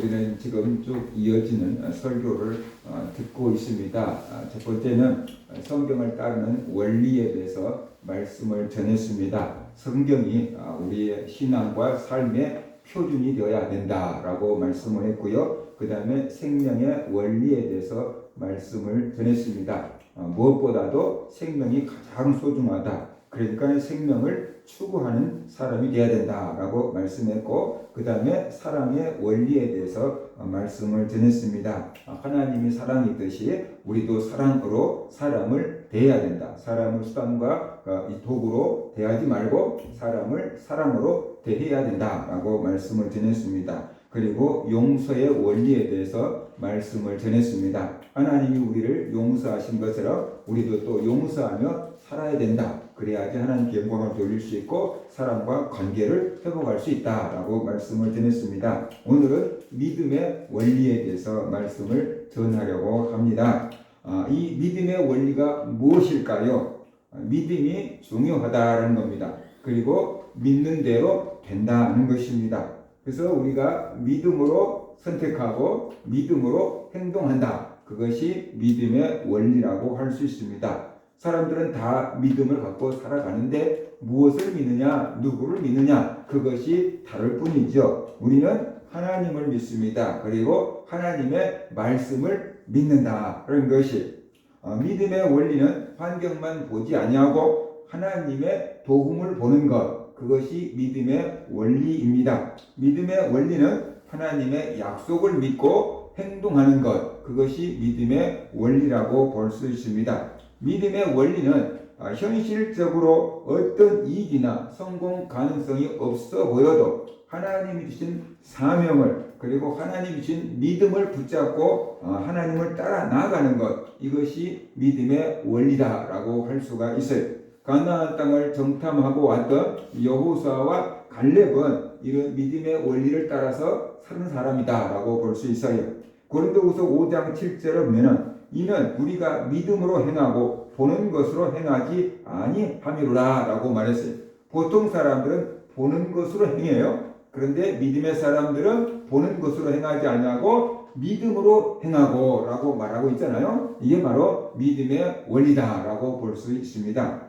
우리는 지금 쭉 이어지는 설교를 듣고 있습니다. 첫 번째는 성경을 따르는 원리에 대해서 말씀을 전했습니다. 성경이 우리의 신앙과 삶의 표준이 되어야 된다라고 말씀을 했고요. 그 다음에 생명의 원리에 대해서 말씀을 전했습니다. 무엇보다도 생명이 가장 소중하다. 그러니까 생명을 추구하는 사람이 되어야 된다라고 말씀했고, 그 다음에 사랑의 원리에 대해서 말씀을 전했습니다. 하나님이 사랑이듯이 우리도 사랑으로 사람을 대해야 된다. 사람을 수단과 도구로 대하지 말고 사람을 사랑으로 대해야 된다라고 말씀을 전했습니다. 그리고 용서의 원리에 대해서 말씀을 전했습니다. 하나님이 우리를 용서하신 것처럼 우리도 또 용서하며 살아야 된다. 그래야지 하나님께 영광을 돌릴 수 있고 사람과 관계를 회복할 수 있다라고 말씀을 전했습니다. 오늘은 믿음의 원리에 대해서 말씀을 전하려고 합니다. 이 믿음의 원리가 무엇일까요? 믿음이 중요하다는 겁니다. 그리고 믿는 대로 된다는 것입니다. 그래서 우리가 믿음으로 선택하고 믿음으로 행동한다. 그것이 믿음의 원리라고 할 수 있습니다. 사람들은 다 믿음을 갖고 살아가는데 무엇을 믿느냐, 누구를 믿느냐, 그것이 다를 뿐이죠. 우리는 하나님을 믿습니다. 그리고 하나님의 말씀을 믿는다. 그런 것이 믿음의 원리는 환경만 보지 아니하고 하나님의 도움을 보는 것, 그것이 믿음의 원리입니다. 믿음의 원리는 하나님의 약속을 믿고 행동하는 것, 그것이 믿음의 원리라고 볼 수 있습니다. 믿음의 원리는 현실적으로 어떤 이익이나 성공 가능성이 없어 보여도 하나님이 주신 사명을, 그리고 하나님이 주신 믿음을 붙잡고 하나님을 따라 나아가는 것, 이것이 믿음의 원리다라고 할 수가 있어요. 가나안 땅을 정탐하고 왔던 여호수아와 갈렙은 이런 믿음의 원리를 따라서 사는 사람이다라고 볼 수 있어요. 고린도후서 5장 7절을 보면은 이는 우리가 믿음으로 행하고 보는 것으로 행하지 아니함이로라 라고 말했어요. 보통 사람들은 보는 것으로 행해요. 그런데 믿음의 사람들은 보는 것으로 행하지 아니하고 믿음으로 행하고 라고 말하고 있잖아요. 이게 바로 믿음의 원리다 라고 볼 수 있습니다.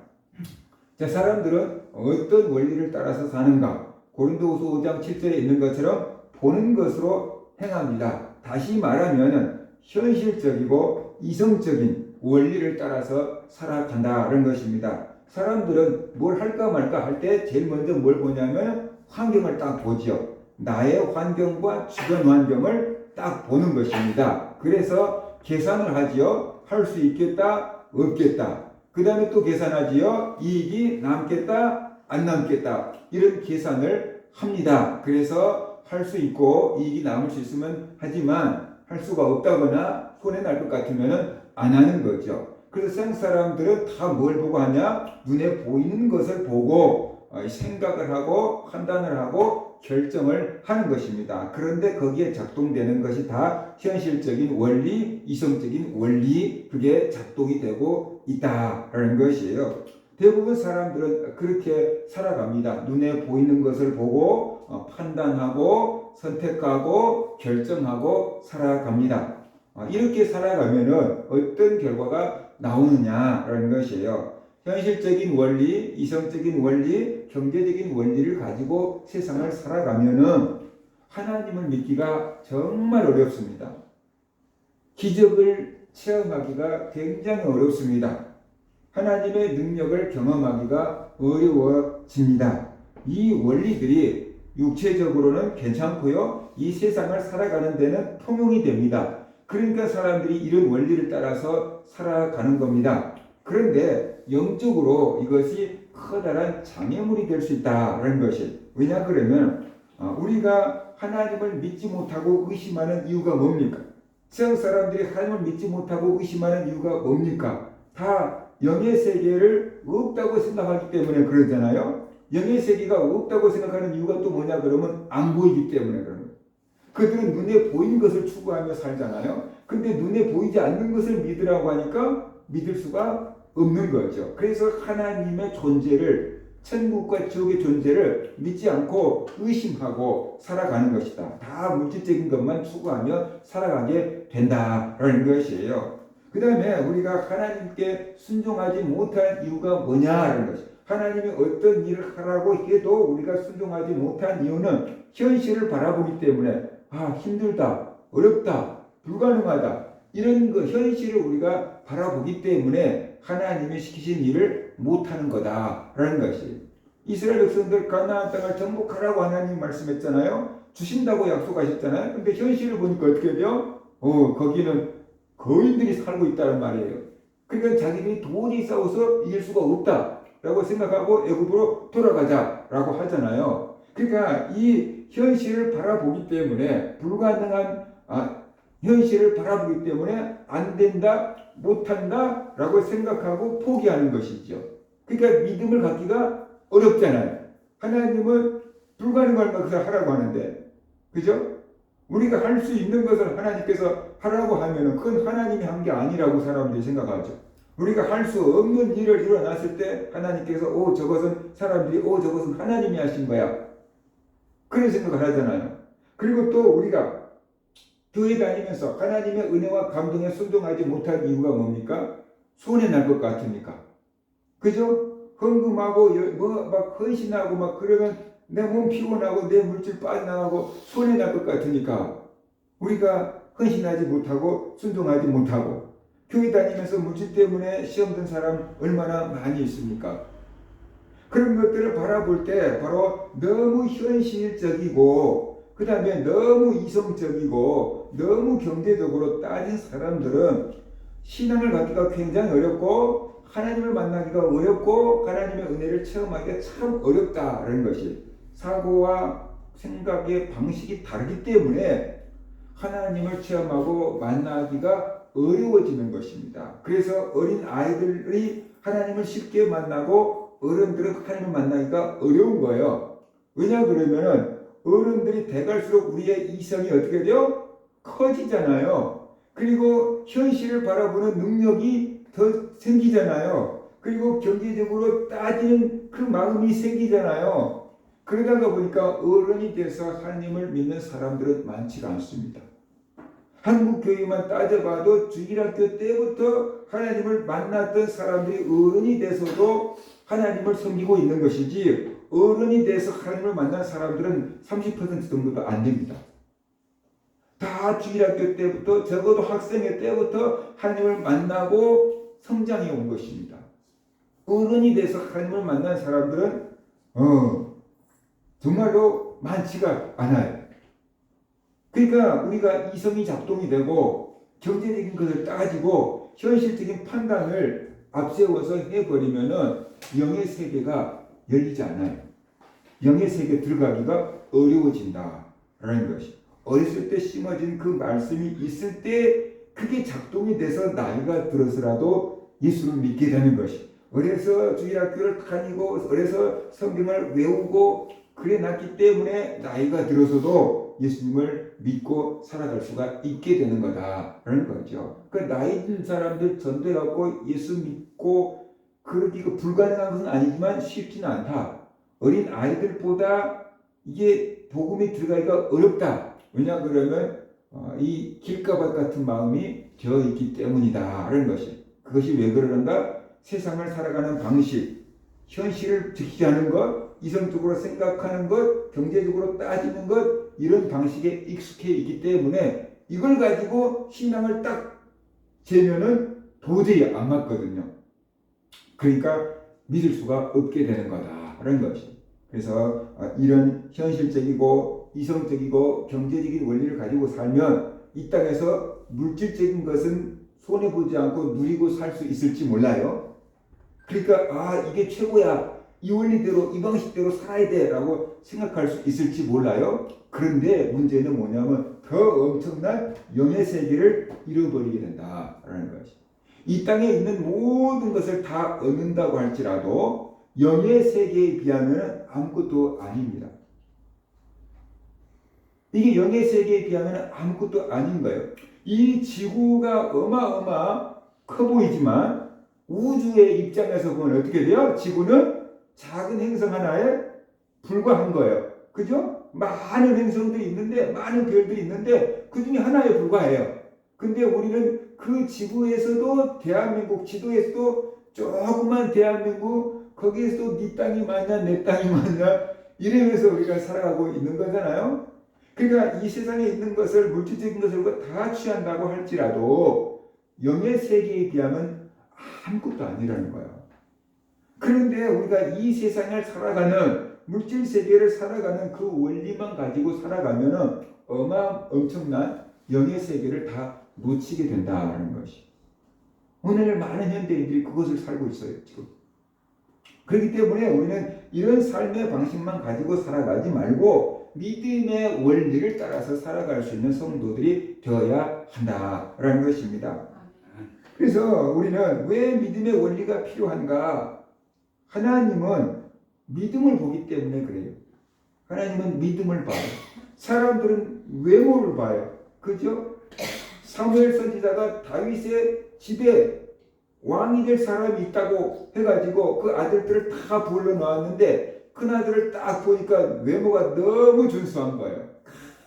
자, 사람들은 어떤 원리를 따라서 사는가? 고린도후서 5장 7절에 있는 것처럼 보는 것으로 행합니다. 다시 말하면 현실적이고 이성적인 원리를 따라서 살아간다는 것입니다. 사람들은 뭘 할까 말까 할 때 제일 먼저 뭘 보냐면 환경을 딱 보지요. 나의 환경과 주변 환경을 딱 보는 것입니다. 그래서 계산을 하지요. 할 수 있겠다, 없겠다. 그 다음에 또 계산하지요. 이익이 남겠다, 안 남겠다. 이런 계산을 합니다. 그래서 할 수 있고 이익이 남을 수 있으면 하지만 할 수가 없다거나 손해날 것 같으면 안 하는 거죠. 그래서 세상 사람들은 다 뭘 보고 하냐? 눈에 보이는 것을 보고 생각을 하고 판단을 하고 결정을 하는 것입니다. 그런데 거기에 작동되는 것이 다 현실적인 원리, 이성적인 원리, 그게 작동이 되고 있다라는 것이에요. 대부분 사람들은 그렇게 살아갑니다. 눈에 보이는 것을 보고 판단하고 선택하고 결정하고 살아갑니다. 이렇게 살아가면은 어떤 결과가 나오느냐라는 것이에요. 현실적인 원리, 이성적인 원리, 경제적인 원리를 가지고 세상을 살아가면은 하나님을 믿기가 정말 어렵습니다. 기적을 체험하기가 굉장히 어렵습니다. 하나님의 능력을 경험하기가 어려워집니다. 이 원리들이 육체적으로는 괜찮고요. 이 세상을 살아가는 데는 통용이 됩니다. 그러니까 사람들이 이런 원리를 따라서 살아가는 겁니다. 그런데 영적으로 이것이 커다란 장애물이 될 수 있다는 것이, 왜냐 그러면 우리가 하나님을 믿지 못하고 의심하는 이유가 뭡니까? 세상 사람들이 하나님을 믿지 못하고 의심하는 이유가 뭡니까? 다 영의 세계를 없다고 생각하기 때문에 그러잖아요. 영의 세계가 없다고 생각하는 이유가 또 뭐냐 그러면 안 보이기 때문에 그런 거예요. 그들은 눈에 보이는 것을 추구하며 살잖아요. 근데 눈에 보이지 않는 것을 믿으라고 하니까 믿을 수가 없는 거죠. 그래서 하나님의 존재를 천국과 지옥의 존재를 믿지 않고 의심하고 살아가는 것이다. 다 물질적인 것만 추구하며 살아가게 된다라는 것이에요. 그 다음에 우리가 하나님께 순종하지 못한 이유가 뭐냐라는 것이, 하나님이 어떤 일을 하라고 해도 우리가 순종하지 못한 이유는 현실을 바라보기 때문에 힘들다, 어렵다, 불가능하다, 이런 현실을 우리가 바라보기 때문에 하나님이 시키신 일을 못하는 거다라는 것이, 이스라엘 백성들 가나안 땅을 정복하라고 하나님이 말씀했잖아요. 주신다고 약속하셨잖아요. 근데 현실을 보니까 어떻게 돼요? 거기는 거인들이 살고 있다는 말이에요. 그러니까 자기들이 도저히 싸워서 이길 수가 없다라고 생각하고 애굽으로 돌아가자라고 하잖아요. 그러니까 이 현실을 바라보기 때문에 불가능한 현실을 바라보기 때문에 안 된다, 못한다 라고 생각하고 포기하는 것이죠. 그러니까 믿음을 갖기가 어렵잖아요. 하나님은 불가능한 것을 하라고 하는데, 그죠? 우리가 할 수 있는 것을 하나님께서 하라고 하면은 그건 하나님이 한 게 아니라고 사람들이 생각하죠. 우리가 할 수 없는 일을 일어났을 때 하나님께서 저것은 사람들이 저것은 하나님이 하신 거야, 그런 생각을 하잖아요. 그리고 또 우리가 교회 다니면서 하나님의 은혜와 감동에 순종하지 못할 이유가 뭡니까? 손해 날 것 같으니까. 그죠? 헌금하고 막 헌신하고 막 그러면 내 몸 피곤하고 내 물질 빠져나가고 손해 날 것 같으니까 우리가 헌신하지 못하고 순종하지 못하고, 교회 다니면서 물질 때문에 시험 든 사람 얼마나 많이 있습니까? 그런 것들을 바라볼 때 바로 너무 현실적이고 그 다음에 너무 이성적이고 너무 경제적으로 따진 사람들은 신앙을 갖기가 굉장히 어렵고 하나님을 만나기가 어렵고 하나님의 은혜를 체험하기가 참 어렵다라는 것이, 사고와 생각의 방식이 다르기 때문에 하나님을 체험하고 만나기가 어려워지는 것입니다. 그래서 어린 아이들이 하나님을 쉽게 만나고 어른들은 하나님을 만나기가 어려운 거예요. 왜냐 그러면은 어른들이 돼갈수록 우리의 이성이 어떻게 돼요? 커지잖아요. 그리고 현실을 바라보는 능력이 더 생기잖아요. 그리고 경제적으로 따지는 그 마음이 생기잖아요. 그러다가 보니까 어른이 돼서 하나님을 믿는 사람들은 많지가 않습니다. 한국 교회만 따져봐도 주일학교 때부터 하나님을 만났던 사람들이 어른이 돼서도 하나님을 섬기고 있는 것이지, 어른이 돼서 하나님을 만난 사람들은 30% 정도도 안 됩니다. 다 주일학교 때부터, 적어도 학생회 때부터 하나님을 만나고 성장해 온 것입니다. 어른이 돼서 하나님을 만난 사람들은 정말로 많지가 않아요. 그러니까 우리가 이성이 작동이 되고 경제적인 것을 따지고 현실적인 판단을 앞세워서 해버리면은 영의 세계가 열리지 않아요. 영의 세계에 들어가기가 어려워진다라는 것이, 어렸을 때 심어진 그 말씀이 있을 때 그게 작동이 돼서 나이가 들어서라도 예수를 믿게 되는 것이, 어려서 주일학교를 다니고 어려서 성경을 외우고 그래 놨기 때문에 나이가 들어서도 예수님을 믿고 살아갈 수가 있게 되는 거다라는 거죠. 그 나이 든 사람들 전도해갖고 예수 믿고 그러기가 불가능한 것은 아니지만 쉽지는 않다. 어린 아이들보다 이게 복음이 들어가기가 어렵다. 왜냐 그러면 이 길가밭 같은 마음이 되어 있기 때문이다라는 것이, 그것이 왜 그러는가? 세상을 살아가는 방식, 현실을 지키지 않은 것, 이성적으로 생각하는 것, 경제적으로 따지는 것, 이런 방식에 익숙해 있기 때문에 이걸 가지고 신앙을 딱 재면은 도저히 안 맞거든요. 그러니까 믿을 수가 없게 되는 거다라는 것이. 그래서 이런 현실적이고 이성적이고 경제적인 원리를 가지고 살면 이 땅에서 물질적인 것은 손해보지 않고 누리고 살 수 있을지 몰라요. 그러니까 이게 최고야, 이 원리대로 이 방식대로 살아야 돼 라고 생각할 수 있을지 몰라요. 그런데 문제는 뭐냐면 더 엄청난 영의 세계를 잃어버리게 된다라는 것이, 이 땅에 있는 모든 것을 다 얻는다고 할지라도 영의 세계에 비하면 아무것도 아닙니다. 이게 영의 세계에 비하면 아무것도 아닌 거예요. 이 지구가 어마어마 커 보이지만 우주의 입장에서 보면 어떻게 돼요? 지구는 작은 행성 하나에 불과한 거예요. 그죠? 많은 행성들이 있는데, 많은 별들이 있는데 그 중에 하나에 불과해요. 근데 우리는 그 지구에서도, 대한민국 지도에서도 조그만 대한민국, 거기에서도 네 땅이 맞냐 내 땅이 맞냐 이러면서 우리가 살아가고 있는 거잖아요. 그러니까 이 세상에 있는 것을, 물질적인 것을 다 취한다고 할지라도 영의 세계에 비하면 아무것도 아니라는 거예요. 그런데 우리가 이 세상을 살아가는, 물질 세계를 살아가는 그 원리만 가지고 살아가면은 엄청난 영의 세계를 다 놓치게 된다는 것이. 오늘 많은 현대인들이 그것을 살고 있어요, 지금. 그렇기 때문에 우리는 이런 삶의 방식만 가지고 살아가지 말고 믿음의 원리를 따라서 살아갈 수 있는 성도들이 되어야 한다라는 것입니다. 그래서 우리는 왜 믿음의 원리가 필요한가? 하나님은 믿음을 보기 때문에 그래요. 하나님은 믿음을 봐요. 사람들은 외모를 봐요. 그죠? 사무엘 선지자가 다윗의 집에 왕이 될 사람이 있다고 해가지고 그 아들들을 다 불러놓았는데 그 아들을 딱 보니까 외모가 너무 준수한 거예요.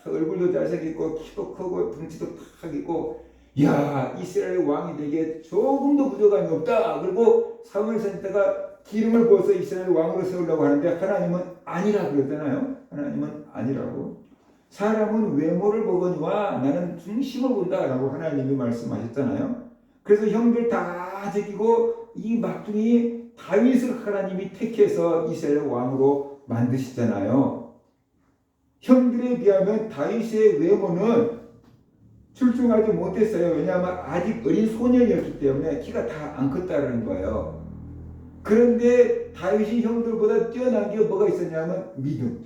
얼굴도 잘생겼고 키도 크고 덩치도 탁 있고, 야, 이스라엘 왕이 되기에 조금도 부족함이 없다. 그리고 사무엘 선지자가 기름을 부어서 이스라엘 왕으로 세우려고 하는데 하나님은 아니라 그러잖아요. 하나님은 아니라고. 사람은 외모를 보거니와 나는 중심을 본다라고 하나님이 말씀하셨잖아요. 그래서 형들 다 제끼고 이 막둥이 다윗을 하나님이 택해서 이스라엘 왕으로 만드시잖아요. 형들에 비하면 다윗의 외모는 출중하지 못했어요. 왜냐하면 아직 어린 소년이었기 때문에 키가 다 안 컸다는 거예요. 그런데 다윗이 형들보다 뛰어난 게 뭐가 있었냐면 믿음.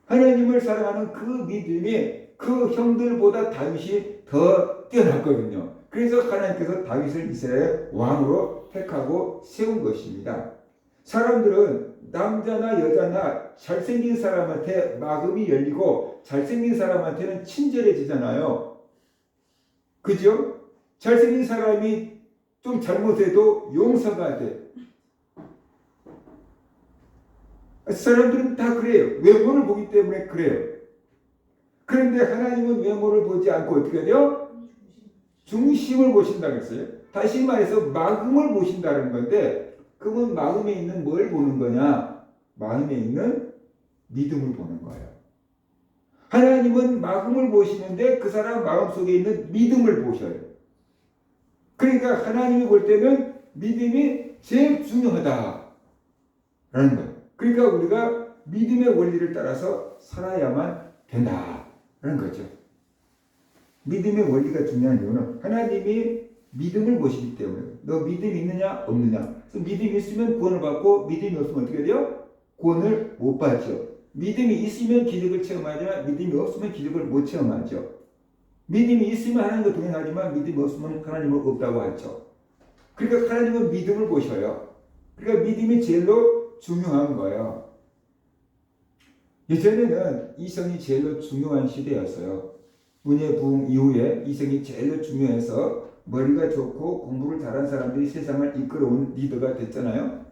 하나님을 사랑하는 그 믿음이 그 형들보다 다윗이 더 뛰어났거든요. 그래서 하나님께서 다윗을 이스라엘 왕으로 택하고 세운 것입니다. 사람들은 남자나 여자나 잘생긴 사람한테 마음이 열리고 잘생긴 사람한테는 친절해지잖아요. 그죠? 잘생긴 사람이 좀 잘못해도 용서가 돼. 사람들은 다 그래요. 외모를 보기 때문에 그래요. 그런데 하나님은 외모를 보지 않고 어떻게 돼요? 중심을 보신다고 했어요. 다시 말해서 마음을 보신다는 건데, 그건 마음에 있는 뭘 보는 거냐? 마음에 있는 믿음을 보는 거예요. 하나님은 마음을 보시는데 그 사람 마음속에 있는 믿음을 보셔요. 그러니까 하나님이 볼 때는 믿음이 제일 중요하다라는 거예요. 그러니까 우리가 믿음의 원리를 따라서 살아야만 된다라는 거죠. 믿음의 원리가 중요한 이유는 하나님이 믿음을 보시기 때문에. 너 믿음이 있느냐 없느냐. 그래서 믿음이 있으면 구원을 받고 믿음이 없으면 어떻게 돼요? 구원을 못 받죠. 믿음이 있으면 기적을 체험하지만 믿음이 없으면 기적을 못 체험하죠. 믿음이 있으면 하나님과 동행하지만 믿음이 없으면 하나님을 없다고 하죠. 그러니까 하나님은 믿음을 보셔요. 그러니까 믿음이 제일로 중요한 거예요. 예전에는 이성이 제일로 중요한 시대였어요. 문예부흥 이후에 이성이 제일로 중요해서 머리가 좋고 공부를 잘한 사람들이 세상을 이끌어온 리더가 됐잖아요.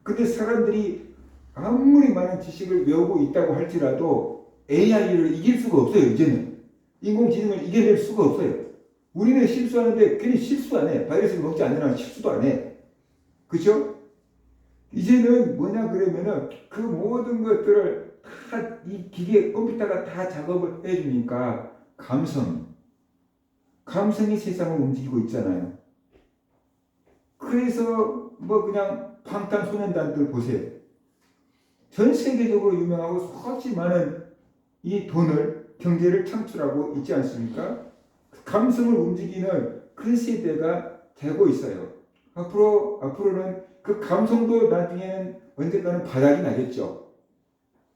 근데 사람들이 아무리 많은 지식을 외우고 있다고 할지라도 AI를 이길 수가 없어요. 이제는 인공지능을 이겨낼 수가 없어요. 우리는 실수하는데 괜히 실수 안 해. 바이러스를 먹지 않는 실수도 안 해. 그렇죠? 이제는 뭐냐 그러면은 그 모든 것들을 다 이 기계 컴퓨터가 다 작업을 해주니까 감성이 세상을 움직이고 있잖아요. 그래서 뭐 그냥 방탄소년단들 보세요. 전 세계적으로 유명하고 수없이 많은 이 돈을, 경제를 창출하고 있지 않습니까? 감성을 움직이는 그 세대가 되고 있어요. 앞으로는 그 감성도 나중에는 언젠가는 바닥이 나겠죠.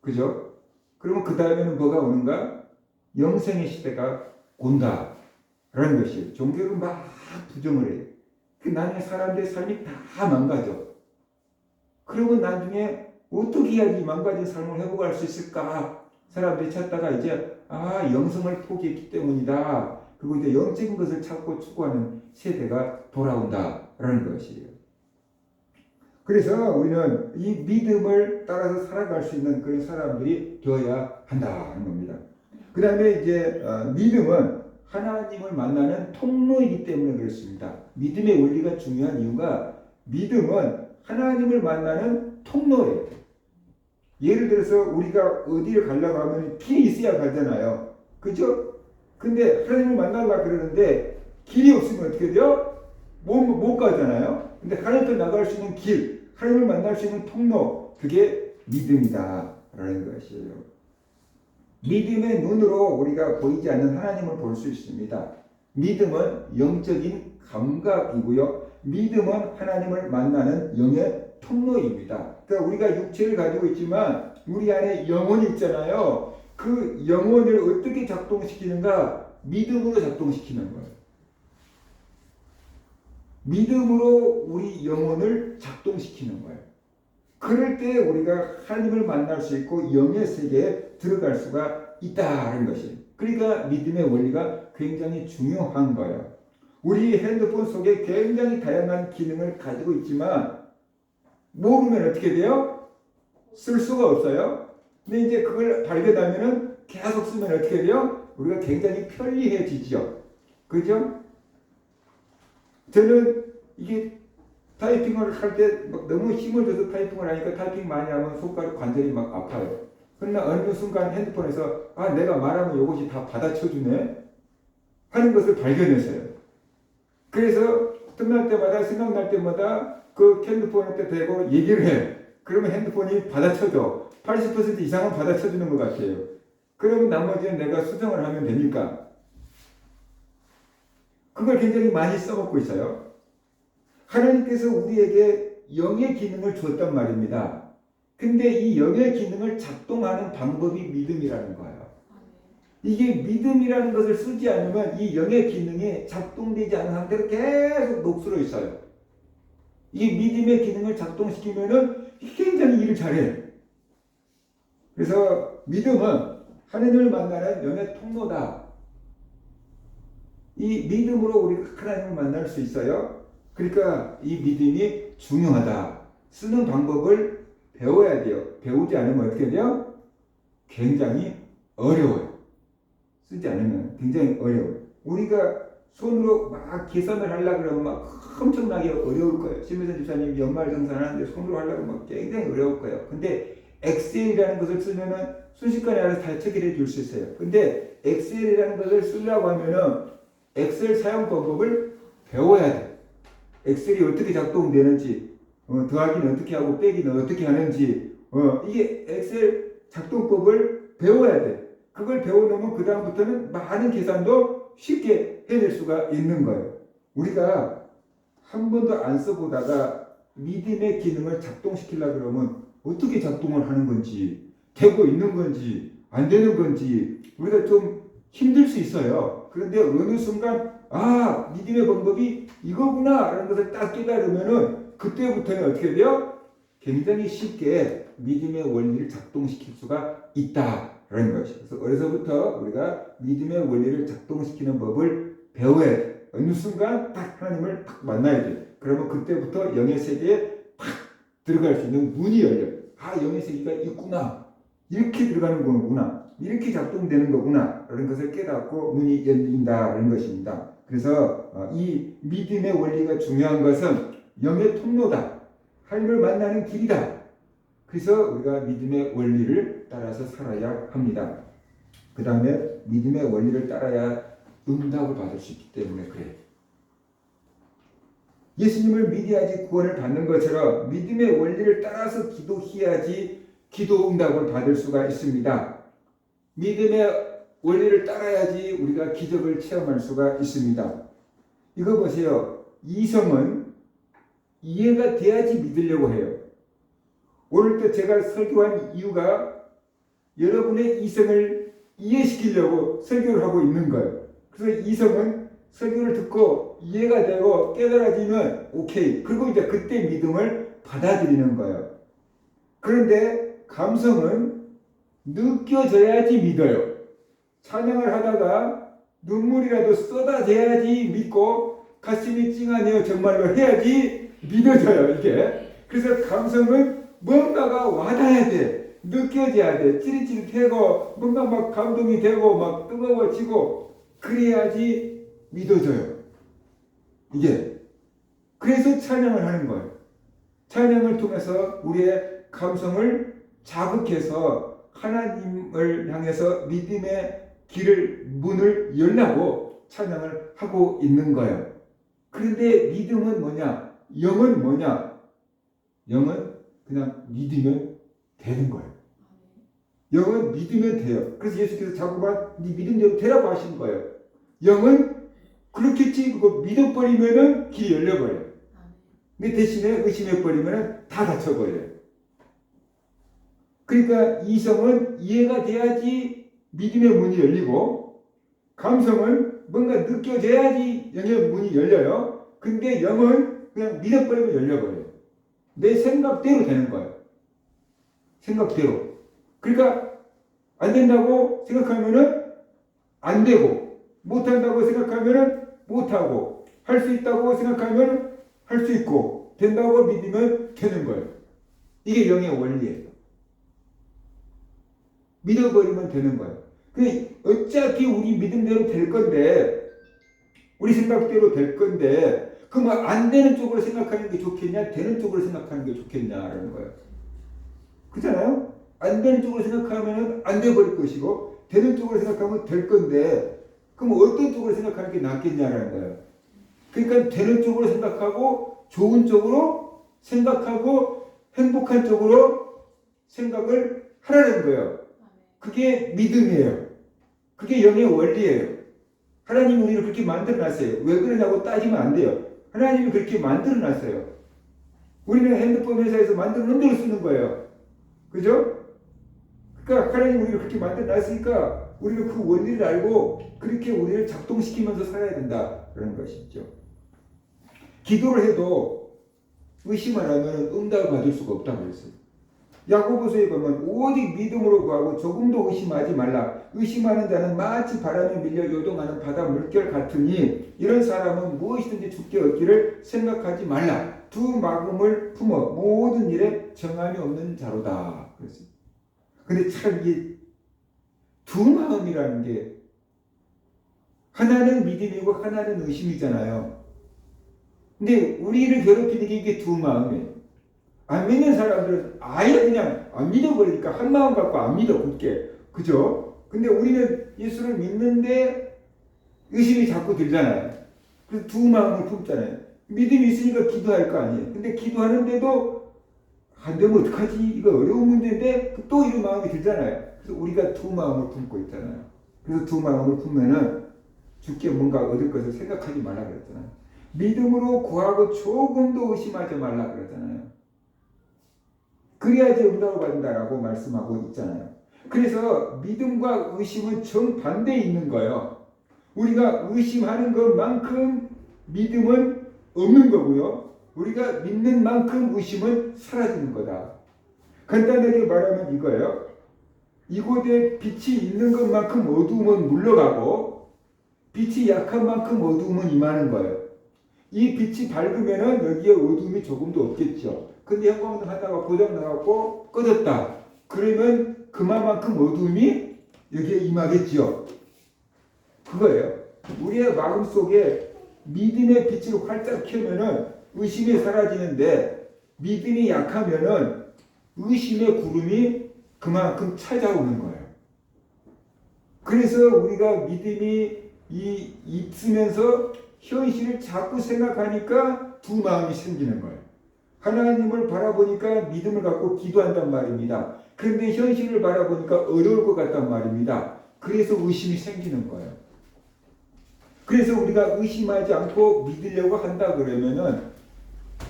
그죠? 그러면 그 다음에는 뭐가 오는가? 영생의 시대가 온다라는 것이에요. 종교를 막 부정을 해요. 나중에 사람들의 삶이 다 망가져. 그러면 나중에 어떻게 해야지 망가진 삶을 회복할 수 있을까? 사람들이 찾다가 이제 영성을 포기했기 때문이다. 그리고 이제 영적인 것을 찾고 추구하는 세대가 돌아온다라는 것이에요. 그래서 우리는 이 믿음을 따라서 살아갈 수 있는 그런 사람들이 되어야 한다는 겁니다. 그 다음에 이제 믿음은 하나님을 만나는 통로이기 때문에 그렇습니다. 믿음의 원리가 중요한 이유가 믿음은 하나님을 만나는 통로예요. 예를 들어서 우리가 어디를 가려고 하면 길이 있어야 가잖아요. 그죠? 근데 하나님을 만나려고 그러는데 길이 없으면 어떻게 돼요? 못 가잖아요. 근데 하나님께 나갈 수 있는 길, 하나님을 만날 수 있는 통로, 그게 믿음이다 라는 것이에요. 믿음의 눈으로 우리가 보이지 않는 하나님을 볼 수 있습니다. 믿음은 영적인 감각이고요. 믿음은 하나님을 만나는 영의 통로입니다. 그러니까 우리가 육체를 가지고 있지만 우리 안에 영혼이 있잖아요. 그 영혼을 어떻게 작동시키는가? 믿음으로 작동시키는 거예요. 믿음으로 우리 영혼을 작동시키는 거예요. 그럴 때 우리가 하나님을 만날 수 있고 영의 세계에 들어갈 수가 있다는 것이에요. 그러니까 믿음의 원리가 굉장히 중요한 거예요. 우리 핸드폰 속에 굉장히 다양한 기능을 가지고 있지만 모르면 어떻게 돼요? 쓸 수가 없어요. 근데 이제 그걸 발견하면은 계속 쓰면 어떻게 돼요? 우리가 굉장히 편리해지죠. 그죠? 저는 이게 타이핑을 할 때 너무 힘을 줘서 타이핑을 하니까 타이핑 많이 하면 손가락 관절이 막 아파요. 그러나 어느 순간 핸드폰에서 내가 말하면 이것이 다 받아쳐주네 하는 것을 발견했어요. 그래서 틈날 때마다 생각날 때마다 그 핸드폰한테 대고 얘기를 해. 그러면 핸드폰이 받아쳐줘. 80% 이상은 받아쳐주는 것 같아요. 그러면 나머지는 내가 수정을 하면 되니까. 그걸 굉장히 많이 써먹고 있어요. 하나님께서 우리에게 영의 기능을 주었단 말입니다. 근데 이 영의 기능을 작동하는 방법이 믿음이라는 거예요. 이게 믿음이라는 것을 쓰지 않으면 이 영의 기능이 작동되지 않은 상태로 계속 녹슬어 있어요. 이 믿음의 기능을 작동시키면은 굉장히 일을 잘해. 그래서 믿음은 하나님을 만나는 영의 통로다. 이 믿음으로 우리가 하나님을 만날 수 있어요. 그러니까 이 믿음이 중요하다. 쓰는 방법을 배워야 돼요. 배우지 않으면 어떻게 돼요? 굉장히 어려워요. 쓰지 않으면 굉장히 어려워요. 우리가 손으로 막 계산을 하려고 그러면 막 엄청나게 어려울 거예요. 심혜선 집사님 연말정산하는데 손으로 하려고 막 굉장히 어려울 거예요. 근데 엑셀이라는 것을 쓰면은 순식간에 알아서 다 체결해 줄 수 있어요. 근데 엑셀이라는 것을 쓰려고 하면은 엑셀 사용 방법을 배워야 돼. 엑셀이 어떻게 작동되는지, 더하기는 어떻게 하고 빼기는 어떻게 하는지, 이게 엑셀 작동법을 배워야 돼. 그걸 배워놓으면 그 다음부터는 많은 계산도 쉽게 해낼 수가 있는 거예요. 우리가 한 번도 안 써보다가 믿음의 기능을 작동시키려고 그러면 어떻게 작동을 하는 건지, 되고 있는 건지, 안 되는 건지 우리가 좀 힘들 수 있어요. 그런데 어느 순간 믿음의 방법이 이거구나 라는 것을 딱 깨달으면은 그때부터는 어떻게 돼요? 굉장히 쉽게 믿음의 원리를 작동시킬 수가 있다라는 것이죠. 그래서 어려서부터 우리가 믿음의 원리를 작동시키는 법을 배워야 돼. 어느 순간 딱 하나님을 딱 만나야 돼. 그러면 그때부터 영의 세계에 팍 들어갈 수 있는 문이 열려요. 영의 세계가 있구나. 이렇게 들어가는 거구나. 이렇게 작동되는 거구나. 라는 것을 깨닫고 문이 열린다는 것입니다. 그래서 이 믿음의 원리가 중요한 것은 영의 통로다. 하나님을 만나는 길이다. 그래서 우리가 믿음의 원리를 따라서 살아야 합니다. 그 다음에 믿음의 원리를 따라야 응답을 받을 수 있기 때문에 그래요. 예수님을 믿어야지 구원을 받는 것처럼 믿음의 원리를 따라서 기도해야지 기도 응답을 받을 수가 있습니다. 믿음의 원리를 따라야지 우리가 기적을 체험할 수가 있습니다. 이거 보세요. 이성은 이해가 돼야지 믿으려고 해요. 오늘 또 제가 설교한 이유가 여러분의 이성을 이해시키려고 설교를 하고 있는 거예요. 그래서 이성은 설교를 듣고 이해가 되고 깨달아지면 오케이. 그리고 이제 그때 믿음을 받아들이는 거예요. 그런데 감성은 느껴져야지 믿어요. 찬양을 하다가 눈물이라도 쏟아져야지 믿고 가슴이 찡하네요 정말로 해야지 믿어져요. 이게 그래서 감성은 뭔가가 와닿아야 돼. 느껴져야 돼. 찌릿찌릿하고 뭔가 막 감동이 되고 막 뜨거워지고 그래야지 믿어져요. 이게. 그래서 찬양을 하는 거예요. 찬양을 통해서 우리의 감성을 자극해서 하나님을 향해서 믿음의 길을 문을 열라고 찬양을 하고 있는 거예요. 그런데 믿음은 뭐냐? 영은 뭐냐? 영은 그냥 믿으면 되는 거예요. 영은 믿으면 돼요. 그래서 예수께서 자꾸만 네 믿음대로 되라고 하신 거예요. 영은 그렇겠지 그거 믿어버리면은 길이 열려버려요. 근데 대신에 의심해버리면은 다 닫혀버려요. 그러니까 이성은 이해가 돼야지 믿음의 문이 열리고, 감성은 뭔가 느껴져야지 영의 문이 열려요. 근데 영은 그냥 믿어버리면 열려버려요. 내 생각대로 되는 거예요. 생각대로. 그러니까 안 된다고 생각하면은 안 되고, 못한다고 생각하면은 못하고, 할 수 있다고 생각하면 할 수 있고, 된다고 믿으면 되는 거예요. 이게 영의 원리예요. 믿어버리면 되는 거예요. 어차피 우리 믿음대로 될 건데, 우리 생각대로 될 건데, 그럼 안 되는 쪽으로 생각하는 게 좋겠냐, 되는 쪽으로 생각하는 게 좋겠냐라는 거예요. 그렇잖아요? 안 되는 쪽으로 생각하면 안 돼버릴 것이고, 되는 쪽으로 생각하면 될 건데, 그럼 어떤 쪽으로 생각하는 게 낫겠냐라는 거예요. 그러니까 되는 쪽으로 생각하고, 좋은 쪽으로 생각하고, 행복한 쪽으로 생각을 하라는 거예요. 그게 믿음이에요. 그게 영의 원리예요. 하나님이 우리를 그렇게 만들어놨어요. 왜 그러냐고 따지면 안 돼요. 하나님이 그렇게 만들어놨어요. 우리는 핸드폰 회사에서 만드는 대로 쓰는 거예요. 그죠? 그러니까 하나님이 우리를 그렇게 만들어놨으니까 우리는 그 원리를 알고 그렇게 우리를 작동시키면서 살아야 된다라는 것이죠. 기도를 해도 의심 안 하면 응답을 받을 수가 없다고 했어요. 야고보서에 보면 오직 믿음으로 구하고 조금도 의심하지 말라. 의심하는 자는 마치 바람에 밀려 요동하는 바다 물결 같으니 이런 사람은 무엇이든지 죽게 얻기를 생각하지 말라. 두 마음을 품어 모든 일에 정함이 없는 자로다. 그랬어요. 근데 참 이게 두 마음이라는 게 하나는 믿음이고 하나는 의심이잖아요. 근데 우리를 괴롭히는 게 이게 두 마음이에요. 안 믿는 사람들은 아예 그냥 안 믿어버리니까 한 마음 갖고 안 믿어 굳게. 그죠? 근데 우리는 예수를 믿는데 의심이 자꾸 들잖아요. 그래서 두 마음을 품잖아요. 믿음이 있으니까 기도할 거 아니에요. 근데 기도하는데도 안 되면 어떡하지? 이거 어려운 문제인데 또 이런 마음이 들잖아요. 그래서 우리가 두 마음을 품고 있잖아요. 그래서 두 마음을 품으면은 주께 뭔가 얻을 것을 생각하지 말라 그랬잖아요. 믿음으로 구하고 조금도 의심하지 말라 그랬잖아요. 그래야지 응답을 받는다라고 말씀하고 있잖아요. 그래서 믿음과 의심은 정반대에 있는 거예요. 우리가 의심하는 것만큼 믿음은 없는 거고요. 우리가 믿는 만큼 의심은 사라지는 거다. 간단하게 말하면 이거예요. 이곳에 빛이 있는 것만큼 어두움은 물러가고 빛이 약한 만큼 어두움은 임하는 거예요. 이 빛이 밝으면은 여기에 어두움이 조금도 없겠죠. 근데 형광등 하다가 고장 나갖고 꺼졌다. 그러면 그만큼 어두움이 여기에 임하겠죠. 그거예요. 우리의 마음 속에 믿음의 빛을 활짝 켜면은 의심이 사라지는데 믿음이 약하면은 의심의 구름이 그만큼 찾아오는 거예요. 그래서 우리가 믿음이 있으면서 현실을 자꾸 생각하니까 두 마음이 생기는 거예요. 하나님을 바라보니까 믿음을 갖고 기도한단 말입니다. 그런데 현실을 바라보니까 어려울 것 같단 말입니다. 그래서 의심이 생기는 거예요. 그래서 우리가 의심하지 않고 믿으려고 한다 그러면은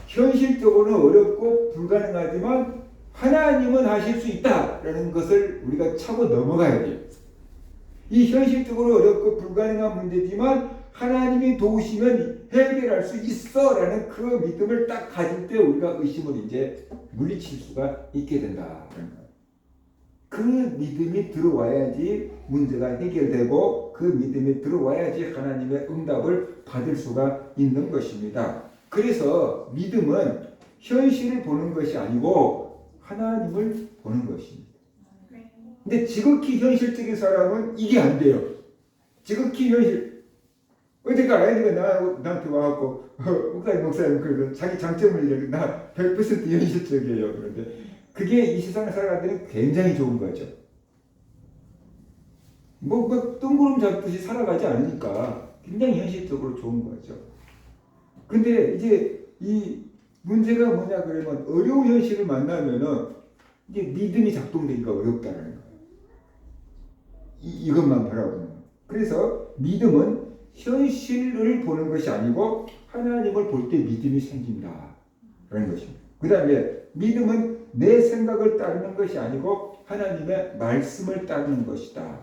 현실적으로는 어렵고 불가능하지만 하나님은 하실 수 있다라는 것을 우리가 차고 넘어가야 돼요. 이 현실적으로 어렵고 불가능한 문제지만 하나님이 도우시면 해결할 수 있어 라는 그 믿음을 딱 가질 때 우리가 의심을 이제 물리칠 수가 있게 된다는 거예요. 그 믿음이 들어와야지 문제가 해결되고 그 믿음이 들어와야지 하나님의 응답을 받을 수가 있는 것입니다. 그래서 믿음은 현실을 보는 것이 아니고 하나님을 보는 것입니다. 근데 지극히 현실적인 사람은 이게 안 돼요. 지극히 현실. 어제가 아이가 나한테 와갖고 목사님 그래서 자기 장점을 얘기해. 나 100% 현실적이에요. 그런데 그게 이 세상 사람들은 굉장히 좋은 거죠. 뭐 뜬구름 잡듯이 살아가지 않으니까 굉장히 현실적으로 좋은 거죠. 근데 이제 이 문제가 뭐냐 그러면 어려운 현실을 만나면은 이게 믿음이 작동되기가 어렵다는 거예요. 이것만 바라보는. 그래서 믿음은 현실을 보는 것이 아니고 하나님을 볼 때 믿음이 생긴다라는 것입니다. 그 다음에 믿음은 내 생각을 따르는 것이 아니고 하나님의 말씀을 따르는 것이다.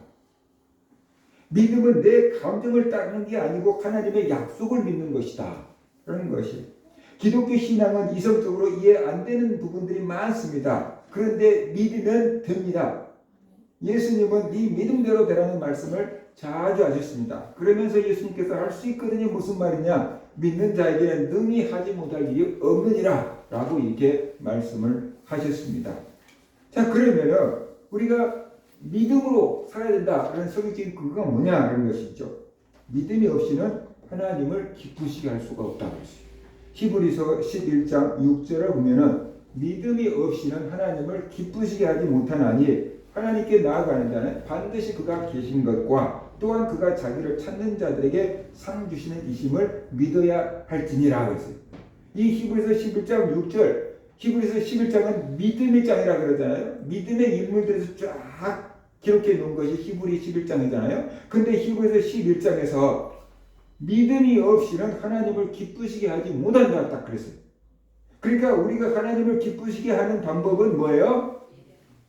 믿음은 내 감정을 따르는 게 아니고 하나님의 약속을 믿는 것이다. 라는 것이. 기독교 신앙은 이성적으로 이해 안 되는 부분들이 많습니다. 그런데 믿으면 됩니다. 예수님은 네 믿음대로 되라는 말씀을 자주 하셨습니다. 그러면서 예수님께서 할 수 있거든요. 무슨 말이냐? 믿는 자에게는 능히 하지 못할 일이 없느니라 라고 이렇게 말씀을 하셨습니다. 자, 그러면은 우리가 믿음으로 살아야 된다라는 성경적인 근거가 뭐냐라는 것이죠. 믿음이 없이는 하나님을 기쁘시게 할 수가 없다고 했어요. 히브리서 11장 6절을 보면은 믿음이 없이는 하나님을 기쁘시게 하지 못하나니 하나님께 나아가는 자는 반드시 그가 계신 것과 또한 그가 자기를 찾는 자들에게 상 주시는 이심을 믿어야 할지니라 그랬어요. 이 히브리서 11장 6절, 히브리서 11장은 믿음의 장이라 그러잖아요. 믿음의 인물들에서 쫙 기록해 놓은 것이 히브리 11장이잖아요. 근데 히브리서 11장에서 믿음이 없이는 하나님을 기쁘시게 하지 못한다 딱 그랬어요. 그러니까 우리가 하나님을 기쁘시게 하는 방법은 뭐예요?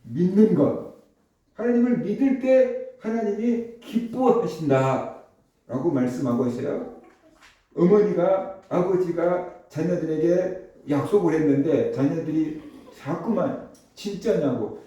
믿는 것. 하나님을 믿을 때 하나님이 기뻐하신다 라고 말씀하고 있어요. 어머니가 아버지가 자녀들에게 약속을 했는데 자녀들이 자꾸만 진짜냐고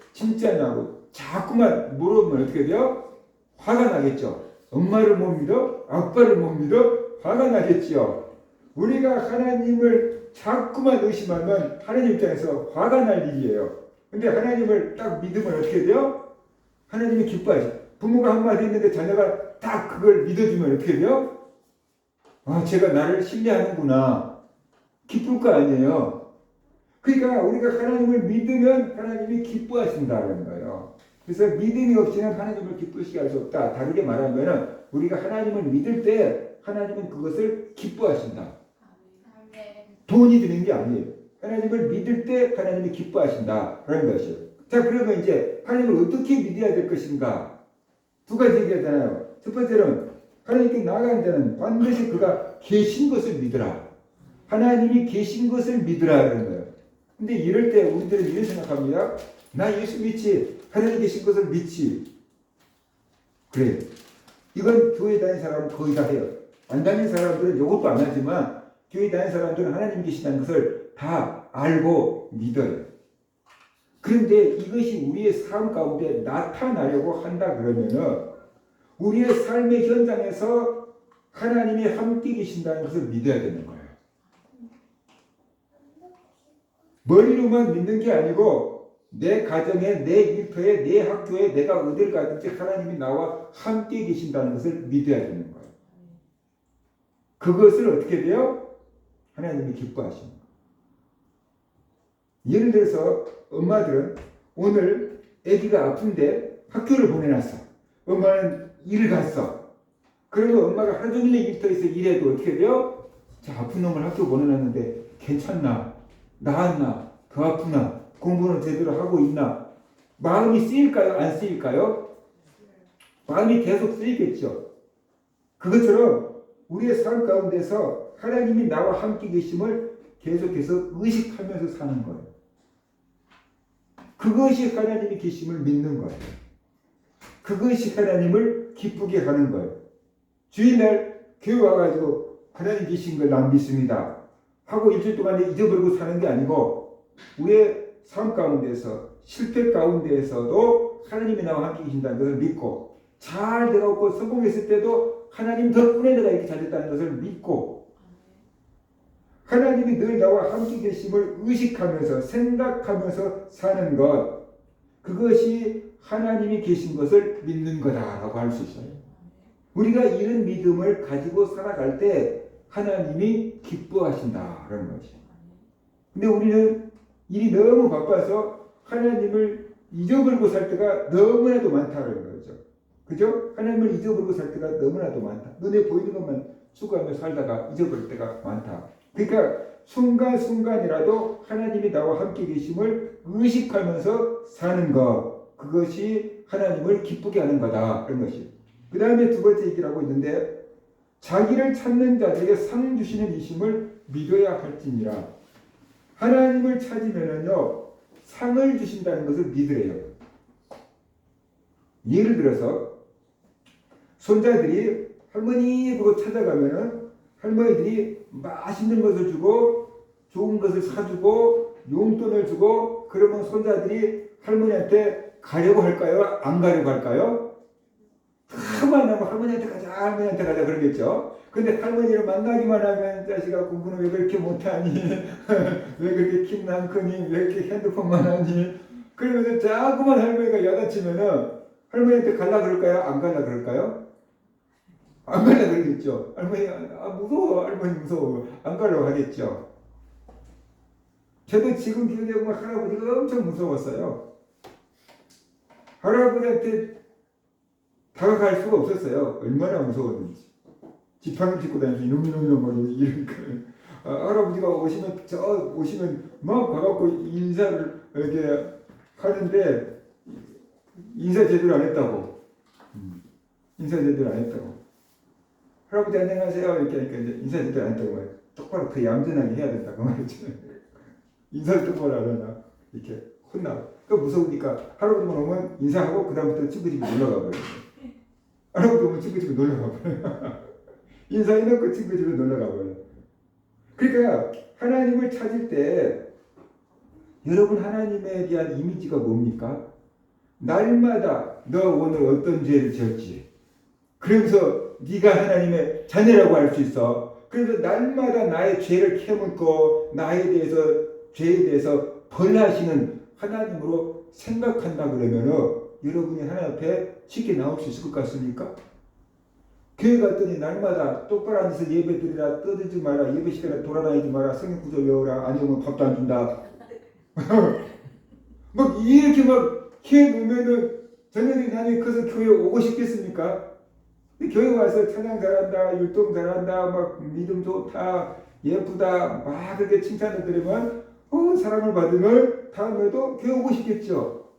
자꾸만 물어보면 어떻게 돼요? 화가 나겠죠. 엄마를 못 믿어? 아빠를 못 믿어? 화가 나겠죠. 우리가 하나님을 자꾸만 의심하면 하나님 입장에서 화가 날 일이에요. 근데 하나님을 딱 믿으면 어떻게 돼요? 하나님이 기뻐하죠. 부모가 한마디 했는데 자녀가 딱 그걸 믿어주면 어떻게 돼요? 아, 제가 나를 신뢰하는구나. 기쁠 거 아니에요. 그러니까 우리가 하나님을 믿으면 하나님이 기뻐하신다는 거예요. 그래서 믿음이 없이는 하나님을 기쁘시게 할 수 없다. 다르게 말하면 우리가 하나님을 믿을 때 하나님은 그것을 기뻐하신다. 돈이 드는 게 아니에요. 하나님을 믿을 때 하나님이 기뻐하신다라는 것이에요. 자, 그러면 이제 하나님을 어떻게 믿어야 될 것인가? 두 가지 얘기하잖아요. 첫 번째는 하나님께 나아가는 자는 반드시 그가 계신 것을 믿으라. 하나님이 계신 것을 믿으라는 거예요. 근데 이럴 때 우리들은 이런 생각합니다. 나 예수 믿지. 하나님 계신 것을 믿지. 그래. 이건 교회 다니는 사람은 거의 다 해요. 안 다니는 사람들은 이것도 안 하지만 교회 다니는 사람들은 하나님 계시다는 것을 다 알고 믿어요. 그런데 이것이 우리의 삶 가운데 나타나려고 한다 그러면은 우리의 삶의 현장에서 하나님이 함께 계신다는 것을 믿어야 되는 거예요. 머리로만 믿는 게 아니고 내 가정에, 내 일터에, 내 학교에 내가 어딜 가든지 하나님이 나와 함께 계신다는 것을 믿어야 되는 거예요. 그것을 어떻게 돼요? 하나님이 기뻐하십니다. 예를 들어서 엄마들은 오늘 아기가 아픈데 학교를 보내놨어. 엄마는 일을 갔어. 그리고 엄마가 하루 종일 일터에서 일해도 어떻게 돼요? 자, 아픈 놈을 학교 보내놨는데 괜찮나? 나았나? 더 아프나? 공부는 제대로 하고 있나? 마음이 쓰일까요? 안 쓰일까요? 마음이 계속 쓰이겠죠. 그것처럼 우리의 삶 가운데서 하나님이 나와 함께 계심을 계속해서 의식하면서 사는 거예요. 그것이 하나님이 계심을 믿는 거예요. 그것이 하나님을 기쁘게 하는 거예요. 주일날 교회 와가지고 하나님 계신 걸 난 믿습니다 하고 일주일 동안 잊어버리고 사는 게 아니고 우리의 삶 가운데서 실패 가운데에서도 하나님이 나와 함께 계신다는 것을 믿고 잘 되었고 성공했을 때도 하나님 덕분에 내가 이렇게 잘 됐다는 것을 믿고 하나님이 늘 나와 함께 계심을 의식하면서 생각하면서 사는 것, 그것이 하나님이 계신 것을 믿는 거다라고 할 수 있어요. 우리가 이런 믿음을 가지고 살아갈 때 하나님이 기뻐하신다라는 거죠. 근데 우리는 일이 너무 바빠서 하나님을 잊어버리고 살 때가 너무나도 많다는 거죠. 그죠? 하나님을 잊어버리고 살 때가 너무나도 많다. 눈에 보이는 것만 추구하며 살다가 잊어버릴 때가 많다. 그러니까 순간순간이라도 하나님이 나와 함께 계심을 의식하면서 사는 것, 그것이 하나님을 기쁘게 하는 거다. 그런 것이. 그 다음에 두 번째 얘기를 하고 있는데, 자기를 찾는 자들에게 상 주시는 이심을 믿어야 할지니라. 하나님을 찾으면은요, 상을 주신다는 것을 믿으래요. 예를 들어서 손자들이 할머니 보고 찾아가면은 할머니들이 맛있는 것을 주고 좋은 것을 사주고 용돈을 주고, 그러면 손자들이 할머니한테 가려고 할까요? 안 가려고 할까요? 가만 하면 할머니한테 가자, 할머니한테 가자 그러겠죠. 근데 할머니를 만나기만 하면 자식아 공부는 왜 그렇게 못하니? 왜 그렇게 키는 안 크니? 왜 이렇게 핸드폰만 하니? 그러면서 자꾸만 할머니가 야단치면은 할머니한테 갈라 그럴까요? 안 갈라 그럴까요? 안 갈라 그러겠죠. 할머니 무서워, 할머니 무서워, 안 가려고 하겠죠. 저도 지금 기억해보면 할아버지가 엄청 무서웠어요. 할아버지한테 다가갈 수가 없었어요. 얼마나 무서웠는지. 지팡이 짚고 다니면서 이놈 막 이런 거. 할아버지가 오시면 막 가갖고 인사를 이렇게 하는데 인사 제대로 안 했다고. 인사 제대로 안 했다고. 할아버지 안녕하세요 이렇게 하니까 이제 인사 제대로 안 했다고 말이야. 똑바로 그 얌전하게 해야 된다고 말이죠. 인사를 똑바로 안 하나 이렇게 혼나. 그 무서우니까 할아버지만 오면 인사하고 그 다음부터 친구집에 놀러가 버려요. 할아버지 오면 친구집에 놀러가 버려요. 인사해놓고 친구집에 놀러가 버려요. 그러니까 하나님을 찾을 때 여러분 하나님에 대한 이미지가 뭡니까? 날마다 너 오늘 어떤 죄를 지었지? 그러면서 네가 하나님의 자녀라고 할 수 있어. 그래서 날마다 나의 죄를 캐묻고 죄에 대해서 벌하시는 하나님으로 생각한다 그러면은 여러분이 하나님 앞에 쉽게 나올 수 있을 것 같습니까? 교회 갔더니 날마다 똑바로 앉아서 예배 드리라, 떠들지 마라, 예배 시간에 돌아다니지 마라, 성경 구절 외우라, 아니면 밥도 안 준다. 막 이렇게 막 해놓으면은 자녀들이 나중에 커서 교회 오고 싶겠습니까? 근데 교회 와서 찬양 잘한다, 율동 잘한다, 막 믿음 좋다, 예쁘다, 막 그렇게 칭찬을 들으면 사랑을 받으면 다음에도 교회 오고 싶겠죠.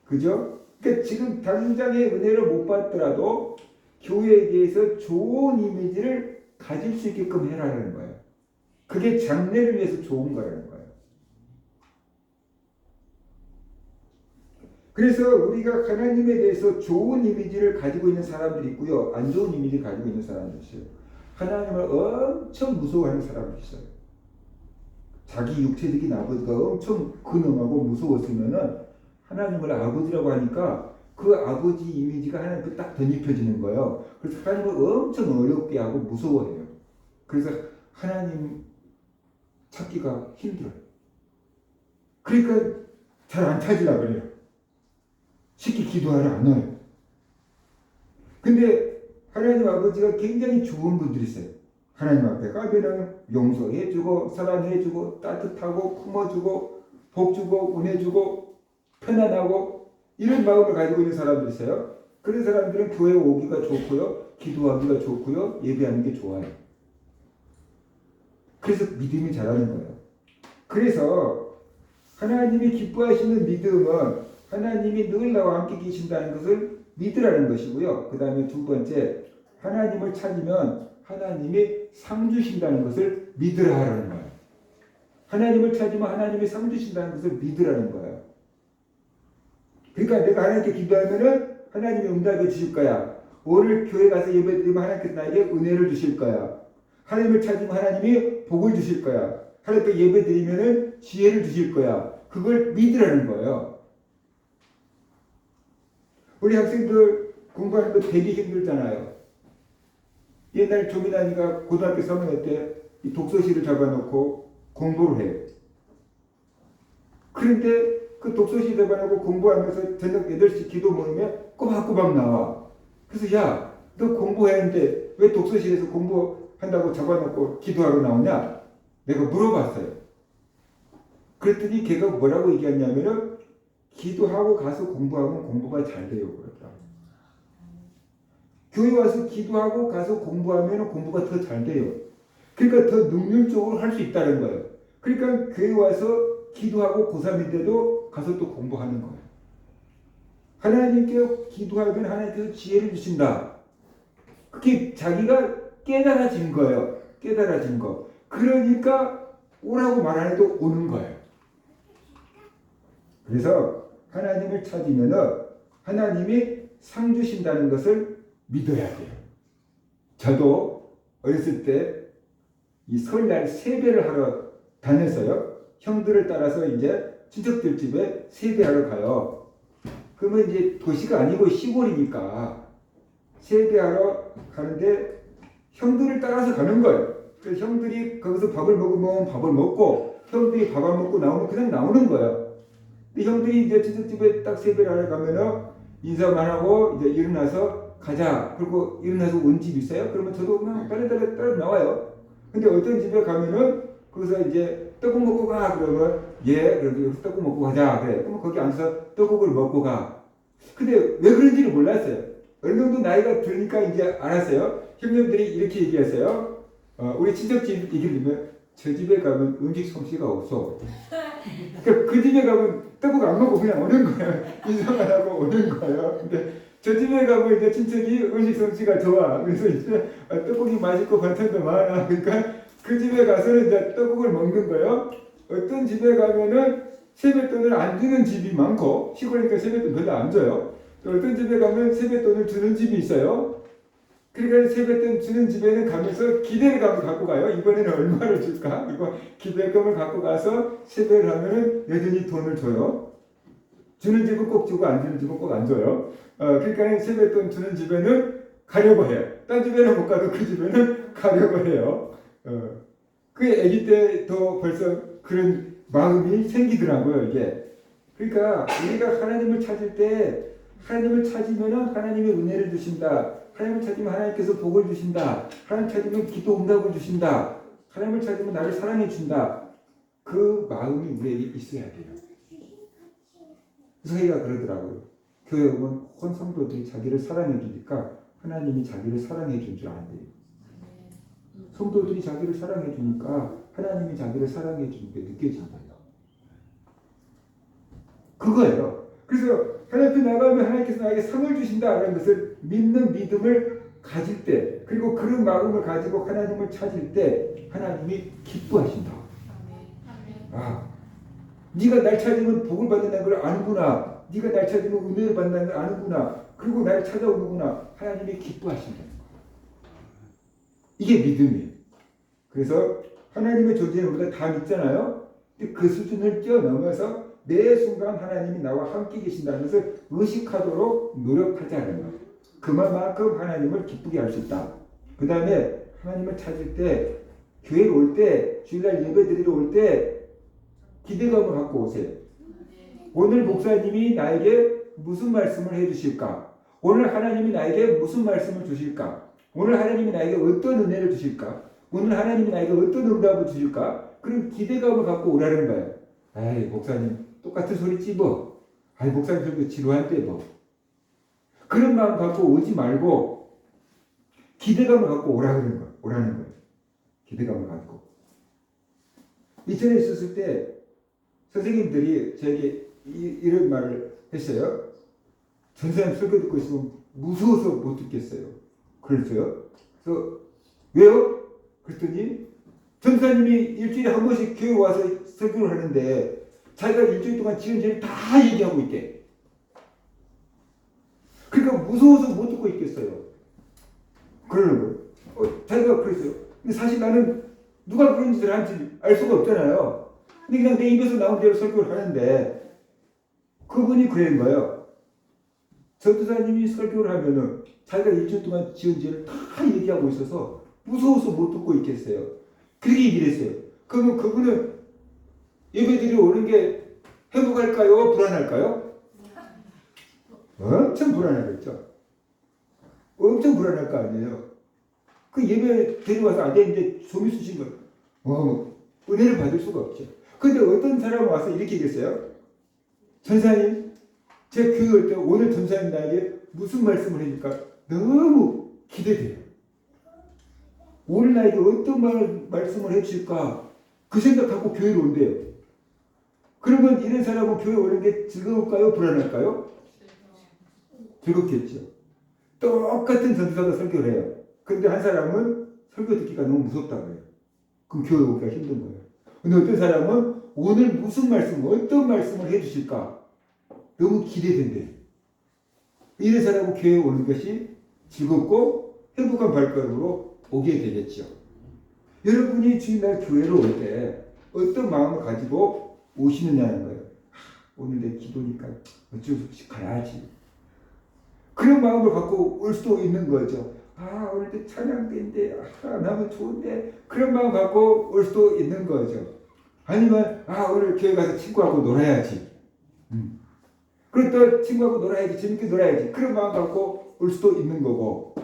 그죠? 그러니까 지금 당장의 은혜를 못 받더라도 교회에 대해서 좋은 이미지를 가질 수 있게끔 해라는 거예요. 그게 장래를 위해서 좋은 거라는 거예요. 그래서 우리가 하나님에 대해서 좋은 이미지를 가지고 있는 사람들이 있고요, 안 좋은 이미지를 가지고 있는 사람들이 있어요. 하나님을 엄청 무서워하는 사람들이 있어요. 자기 육체적인 아버지가 엄청 근엄하고 무서웠으면은 하나님을 아버지라고 하니까 그 아버지 이미지가 하나님께 딱 덧입혀지는 거예요. 그래서 하나님을 엄청 어렵게 하고 무서워해요. 그래서 하나님 찾기가 힘들어요. 그러니까 잘 안 찾으려고 그래요. 쉽게 기도하러 안 와요. 근데 하나님 아버지가 굉장히 좋은 분들이 있어요. 하나님 앞에 가면은 용서해주고 사랑해주고 따뜻하고 품어주고 복주고 은혜주고 편안하고 이런 마음을 가지고 있는 사람들이 있어요. 그런 사람들은 교회 오기가 좋고요, 기도하기가 좋고요, 예배하는 게 좋아요. 그래서 믿음이 자라는 거예요. 그래서 하나님이 기뻐하시는 믿음은 하나님이 늘 나와 함께 계신다는 것을 믿으라는 것이고요. 그 다음에 두 번째, 하나님을 찾으면 하나님이 상 주신다는 것을 믿으라 하라는 거예요. 하나님을 찾으면 하나님이 상 주신다는 것을 믿으라는 거예요. 그러니까 내가 하나님께 기도하면은 하나님이 응답해 주실 거야. 오늘 교회 가서 예배드리면 하나님께서 나에게 은혜를 주실 거야. 하나님을 찾으면 하나님이 복을 주실 거야. 하나님께 예배드리면은 지혜를 주실 거야. 그걸 믿으라는 거예요. 우리 학생들 공부하는 거 되게 힘들잖아요. 옛날 조민아니가 고등학교 3학년 때 이 독서실을 잡아놓고 공부를 해요. 그런데 그 독서실 잡아놓고 공부하면서 저녁 8시 기도 모이면 꼬박꼬박 나와. 그래서 야, 너 공부했는데 왜 독서실에서 공부한다고 잡아놓고 기도하러 나오냐? 내가 물어봤어요. 그랬더니 걔가 뭐라고 얘기했냐면은 기도하고 가서 공부하면 공부가 잘 돼요. 그랬다. 교회 와서 기도하고 가서 공부하면 공부가 더 잘 돼요. 그러니까 더 능률적으로 할 수 있다는 거예요. 그러니까 교회 와서 기도하고 고3인데도 가서 또 공부하는 거예요. 하나님께 기도하면 하나님께서 지혜를 주신다. 그게 자기가 깨달아진 거예요. 깨달아진 거. 그러니까 오라고 말 안 해도 오는 거예요. 그래서 하나님을 찾으면은 하나님이 상 주신다는 것을 믿어야 돼요. 저도 어렸을 때 이 설날 세배를 하러 다녔어요. 형들을 따라서 이제 친척들 집에 세배하러 가요. 그러면 이제 도시가 아니고 시골이니까 세배하러 가는데 형들을 따라서 가는 거예요. 그래서 형들이 거기서 밥을 먹으면 밥을 먹고 형들이 밥 안 먹고 나오면 그냥 나오는 거예요. 근데 형들이 이제 친척집에 딱 세배를 하러 가면은 인사만 하고 이제 일어나서 가자. 그리고 일어나서 온 집 있어요? 그러면 저도 그냥 따라 나와요. 근데 어떤 집에 가면은 거기서 이제 떡국 먹고 가. 그러면 예, 그래도 여기서 떡국 먹고 가자. 그래. 그러면 거기 앉아서 떡국을 먹고 가. 근데 왜 그런지를 몰랐어요. 어느 정도 나이가 들으니까 이제 알았어요. 형님들이 이렇게 얘기했어요. 우리 친척집 얘기를 들으면 저 집에 가면 음식 솜씨가 없어. 그러니까 그 집에 가면 떡국 안 먹고 그냥 오는 거예요. 인사만 하고 오는 거예요. 근데 저 집에 가면 이제 친척이 음식 솜씨가 좋아. 그래서 이제 떡국이 맛있고 반찬도 많아. 그러니까 그 집에 가서는 이제 떡국을 먹는 거예요. 어떤 집에 가면은 세뱃돈을 안 주는 집이 많고 시골이니까 세뱃돈 별로 안 줘요. 또 어떤 집에 가면 세뱃돈을 주는 집이 있어요. 그러니까 세뱃돈 주는 집에는 가면서 기대감을 갖고 가요. 이번에는 얼마를 줄까? 그리고 기대감을 갖고 가서 세배를 하면은 여전히 돈을 줘요. 주는 집은 꼭 주고 안 주는 집은 꼭 안 줘요. 그러니까 세뱃돈 주는 집에는 가려고 해요. 딴 집에는 못 가도 그 집에는 가려고 해요. 그 아기 때도 벌써 그런 마음이 생기더라고요, 이게. 그러니까 우리가 하나님을 찾을 때 하나님을 찾으면은 하나님의 은혜를 주신다. 하나님을 찾으면 하나님께서 복을 주신다. 하나님을 찾으면 기도 응답을 주신다. 하나님을 찾으면 나를 사랑해 준다. 그 마음이 우리에게 있어야 돼요. 서희가 그러더라고요. 교회 오면 온 성도들이 자기를 사랑해 주니까 하나님이 자기를 사랑해 준 줄 안돼요. 성도들이 자기를 사랑해 주니까 하나님이 자기를 사랑해 주는 게 느껴진다. 그거예요. 그래서 하나님 앞에 나가면 하나님께서 나에게 상을 주신다라는 것을 믿는 믿음을 가질 때, 그리고 그런 마음을 가지고 하나님을 찾을 때 하나님이 기뻐하신다. 아, 네가 날 찾으면 복을 받는다는 걸 아는구나. 네가 날 찾으면 은혜를 받는다는 걸 아는구나. 그리고 날 찾아오는구나. 하나님이 기뻐하신다. 이게 믿음이에요. 그래서 하나님의 존재는 우리가 다 믿잖아요. 근데 그 수준을 뛰어넘어서 매 순간 하나님이 나와 함께 계신다는 것을 의식하도록 노력하자는 거예요. 그만큼 하나님을 기쁘게 할 수 있다. 그 다음에 하나님을 찾을 때, 교회에 올 때, 주일날 예배 드리러 올 때 기대감을 갖고 오세요. 오늘 목사님이 나에게 무슨 말씀을 해주실까? 오늘 하나님이 나에게 무슨 말씀을 주실까? 오늘 하나님이 나에게 어떤 은혜를 주실까? 오늘 하나님이 나에게 어떤 응답을 주실까? 그런 기대감을 갖고 오라는 거예요. 아이, 목사님 똑같은 소리지 뭐. 아이, 목사님 설교 지루한데 뭐. 그런 마음 갖고 오지 말고 기대감을 갖고 오라는 거예요. 기대감을 갖고. 이전에 있었을 때 선생님들이 저에게 이런 말을 했어요. 전사님 설교 듣고 있으면 무서워서 못 듣겠어요. 그랬어요. 그래서 왜요? 그랬더니 전사님이 일주일에 한 번씩 교회 와서 설교를 하는데 자기가 일주일 동안 지은 죄를 다 얘기하고 있대. 그러니까 무서워서 못 듣고 있겠어요. 그러는 거예요. 자기가 그랬어요. 근데 사실 나는 누가 그런 짓을 하는지 알 수가 없잖아요. 근데 그냥 내 입에서 나온 대로 설교를 하는데 그분이 그런 거예요. 전도사님이 설교를 하면은 자기가 일주일 동안 지은 죄를 다 얘기하고 있어서 무서워서 못 듣고 있겠어요. 그렇게 얘기를 했어요. 그러면 그분은 예배드리러 오는 게 행복할까요? 불안할까요? 엄청 불안하겠죠. 엄청 불안할 거 아니에요. 그 예배 데려와서 안 되는데 좀이 쓰신 거, 은혜를 받을 수가 없죠. 근데 어떤 사람이 와서 이렇게 얘기했어요. 전사님, 제 교회 올 때 오늘 전사님 나에게 무슨 말씀을 해줄까? 너무 기대돼요. 오늘 나에게 어떤 말씀을 해줄까? 그 생각하고 교회로 온대요. 그러면 이런 사람은 교회 오는 게 즐거울까요? 불안할까요? 즐겁겠죠. 똑같은 전도사가 설교를 해요. 근데 한 사람은 설교 듣기가 너무 무섭다고 해요. 그럼 교회 오기가 힘든 거예요. 근데 어떤 사람은 오늘 무슨 말씀, 어떤 말씀을 해주실까? 너무 기대된대요. 이런 사람은 교회에 오는 것이 즐겁고 행복한 발걸음으로 오게 되겠죠. 여러분이 주일날 교회로 올 때 어떤 마음을 가지고 오시느냐는 거예요. 오늘 내 기도니까 어쩔 수 없이 가야지. 그런 마음을 갖고 올 수도 있는 거죠. 오늘도 찬양대인데, 나면 좋은데, 그런 마음 갖고 올 수도 있는 거죠. 아니면, 오늘 교회 가서 친구하고 놀아야지. 그리고 또 친구하고 놀아야지, 재밌게 놀아야지. 그런 마음 갖고 올 수도 있는 거고.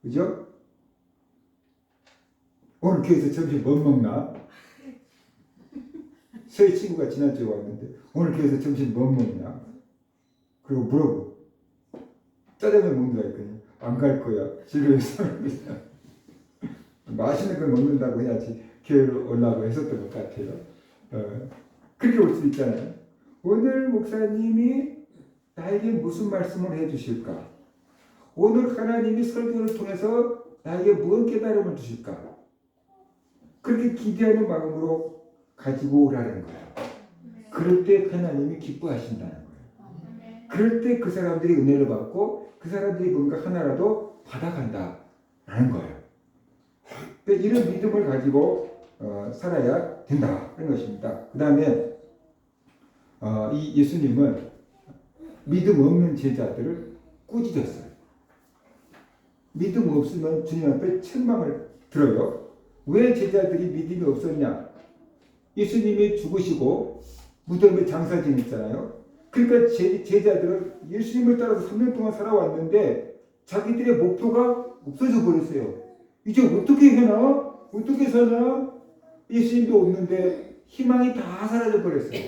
그죠? 오늘 교회에서 점심 뭐 먹나? 저희 친구가 지난주에 왔는데, 오늘 교회에서 점심 뭐 먹냐? 그리고 물어보. 짜장면 먹는다 했거든요. 안 갈 거야. 지루해서. 맛있는 걸 먹는다고 해야지 교회로 오려고 했었던 것 같아요. 그렇게 올 수 있잖아요. 오늘 목사님이 나에게 무슨 말씀을 해주실까? 오늘 하나님이 설교를 통해서 나에게 무슨 깨달음을 주실까? 그렇게 기대하는 마음으로 가지고 오라는 거예요. 그럴 때 하나님이 기뻐하신다는 거예요. 그럴 때 그 사람들이 은혜를 받고 그 사람들이 뭔가 하나라도 받아간다라는 거예요. 이런 믿음을 가지고 살아야 된다는 것입니다. 그 다음에 이 예수님은 믿음 없는 제자들을 꾸짖었어요. 믿음 없으면 주님 앞에 책망을 들어요. 왜 제자들이 믿음이 없었냐? 예수님이 죽으시고 무덤에 장사 지냈잖아요. 그러니까 제자들은 예수님을 따라서 3년 동안 살아왔는데 자기들의 목표가 없어져 버렸어요. 이제 어떻게 해나? 어떻게 사나? 예수님도 없는데 희망이 다 사라져 버렸어요.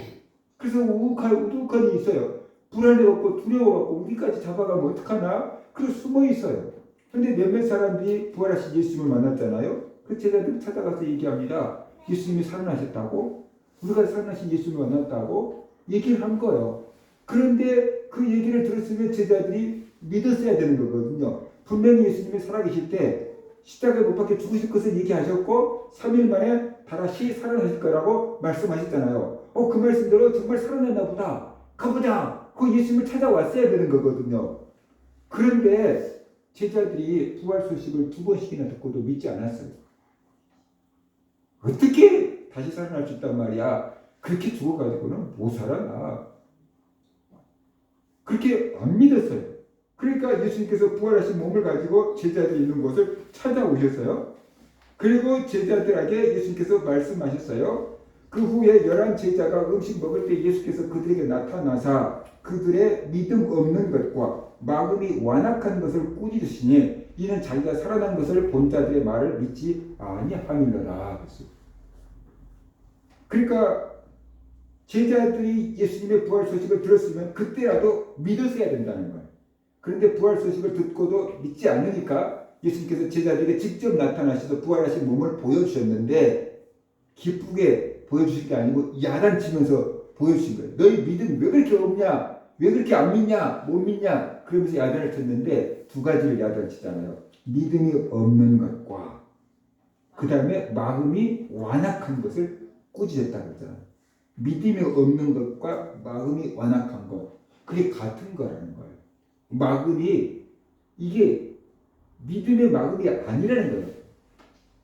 그래서 우두커니 있어요. 불안해갖고 두려워갖고 우리까지 잡아가면 어떡하나? 그래서 숨어 있어요. 근데 몇몇 사람들이 부활하신 예수님을 만났잖아요. 그 제자들 찾아가서 얘기합니다. 예수님이 살아나셨다고? 우리가 살아나신 예수님을 만났다고? 얘기를 한 거예요. 그런데 그 얘기를 들었으면 제자들이 믿었어야 되는 거거든요. 분명히 예수님이 살아계실 때 십자가에 못 박혀 죽으실 것을 얘기하셨고 3일 만에 다시 살아나실 거라고 말씀하셨잖아요. 그 말씀대로 정말 살아났나 보다. 가보자. 그 예수님을 찾아왔어야 되는 거거든요. 그런데 제자들이 부활 소식을 2번씩이나 듣고도 믿지 않았어요. 어떻게 다시 살아날 수 있단 말이야. 그렇게 죽어가지고는 못 살아나. 그렇게 안 믿었어요. 그러니까 예수님께서 부활하신 몸을 가지고 제자들이 있는 곳을 찾아오셨어요. 그리고 제자들에게 예수님께서 말씀하셨어요. 그 후에 11 제자가 음식 먹을 때 예수께서 그들에게 나타나사 그들의 믿음 없는 것과 마음이 완악한 것을 꾸짖으시니 이는 자기가 살아난 것을 본 자들의 말을 믿지 아니함이로라. 그러니까 제자들이 예수님의 부활 소식을 들었으면 그때라도 믿었어야 된다는 거예요. 그런데 부활 소식을 듣고도 믿지 않으니까 예수님께서 제자들에게 직접 나타나셔서 부활하신 몸을 보여주셨는데 기쁘게 보여주신 게 아니고 야단치면서 보여주신 거예요. 너희 믿음 왜 그렇게 없냐? 왜 그렇게 안 믿냐? 못 믿냐? 그러면서 야단을 쳤는데 두 가지를 야단치잖아요. 믿음이 없는 것과 그 다음에 마음이 완악한 것을 꾸짖었다고 했잖아요. 믿음이 없는 것과 마음이 완악한 것, 그게 같은 거라는 거예요. 마음이 이게 믿음의 마음이 아니라는 거예요.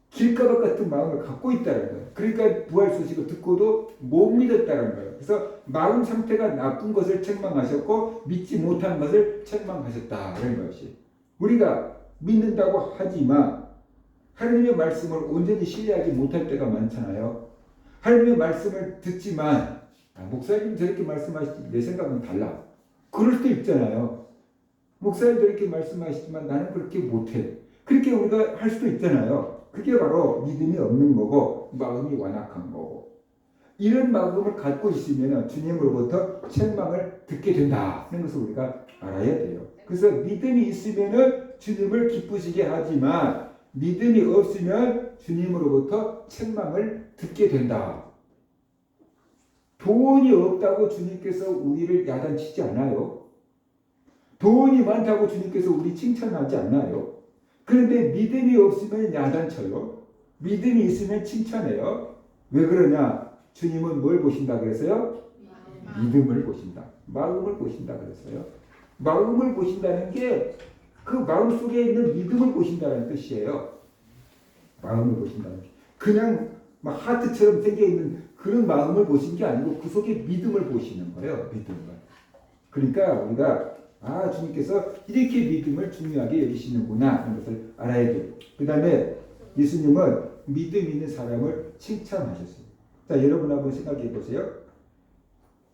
길가박 같은 마음을 갖고 있다는 거예요. 그러니까 부활 소식을 듣고도 못 믿었다는 거예요. 그래서 마음 상태가 나쁜 것을 책망하셨고 믿지 못한 것을 책망하셨다는 것이. 우리가 믿는다고 하지만 하나님의 말씀을 온전히 신뢰하지 못할 때가 많잖아요. 하나님의 말씀을 듣지만 목사님 저렇게 말씀하시지 내 생각은 달라. 그럴 수도 있잖아요. 목사님 저렇게 말씀하시지만 나는 그렇게 못해. 그렇게 우리가 할 수도 있잖아요. 그게 바로 믿음이 없는 거고 마음이 완악한 거고. 이런 마음을 갖고 있으면 주님으로부터 책망을 듣게 된다 하는 것을 우리가 알아야 돼요. 그래서 믿음이 있으면 주님을 기쁘시게 하지만 믿음이 없으면 주님으로부터 책망을 듣게 된다. 돈이 없다고 주님께서 우리를 야단치지 않아요. 돈이 많다고 주님께서 우리 칭찬하지 않나요? 그런데 믿음이 없으면 야단쳐요. 믿음이 있으면 칭찬해요. 왜 그러냐? 주님은 뭘 보신다 그랬어요? 믿음을 보신다. 마음을 보신다 그랬어요. 마음을 보신다는 게 그 마음 속에 있는 믿음을 보신다는 뜻이에요. 마음을 보신다는 게 그냥 막 하트처럼 생겨 있는 그런 마음을 보신 게 아니고 그 속에 믿음을 보시는 거예요. 믿음을. 그러니까 우리가 주님께서 이렇게 믿음을 중요하게 여기시는구나 하는 것을 알아야 돼요. 그 다음에 예수님은 믿음 있는 사람을 칭찬하셨어요. 자, 여러분 한번 생각해 보세요.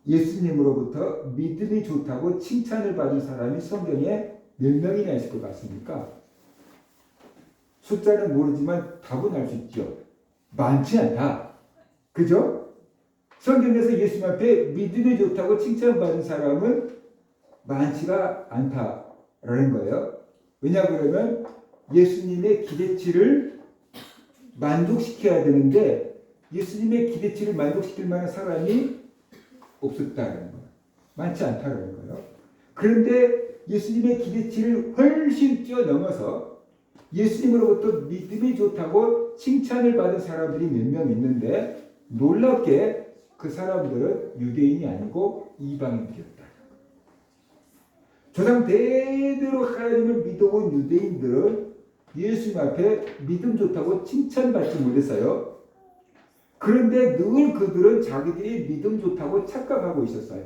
예수님으로부터 믿음이 좋다고 칭찬을 받은 사람이 성경에 몇 명이나 있을 것 같습니까? 숫자는 모르지만 답은 알 수 있죠. 많지 않다. 그죠? 성경에서 예수님 앞에 믿음이 좋다고 칭찬받은 사람은 많지가 않다라는 거예요. 왜냐 그러면 예수님의 기대치를 만족시켜야 되는데 예수님의 기대치를 만족시킬 만한 사람이 없었다는 거예요. 많지 않다는 거예요. 그런데 예수님의 기대치를 훨씬 뛰어넘어서 예수님으로부터 믿음이 좋다고 칭찬을 받은 사람들이 몇 명 있는데 놀랍게 그 사람들은 유대인이 아니고 이방인들이었다. 조상 대대로 하나님을 믿어온 유대인들은 예수님 앞에 믿음 좋다고 칭찬받지 못했어요. 그런데 늘 그들은 자기들이 믿음 좋다고 착각하고 있었어요.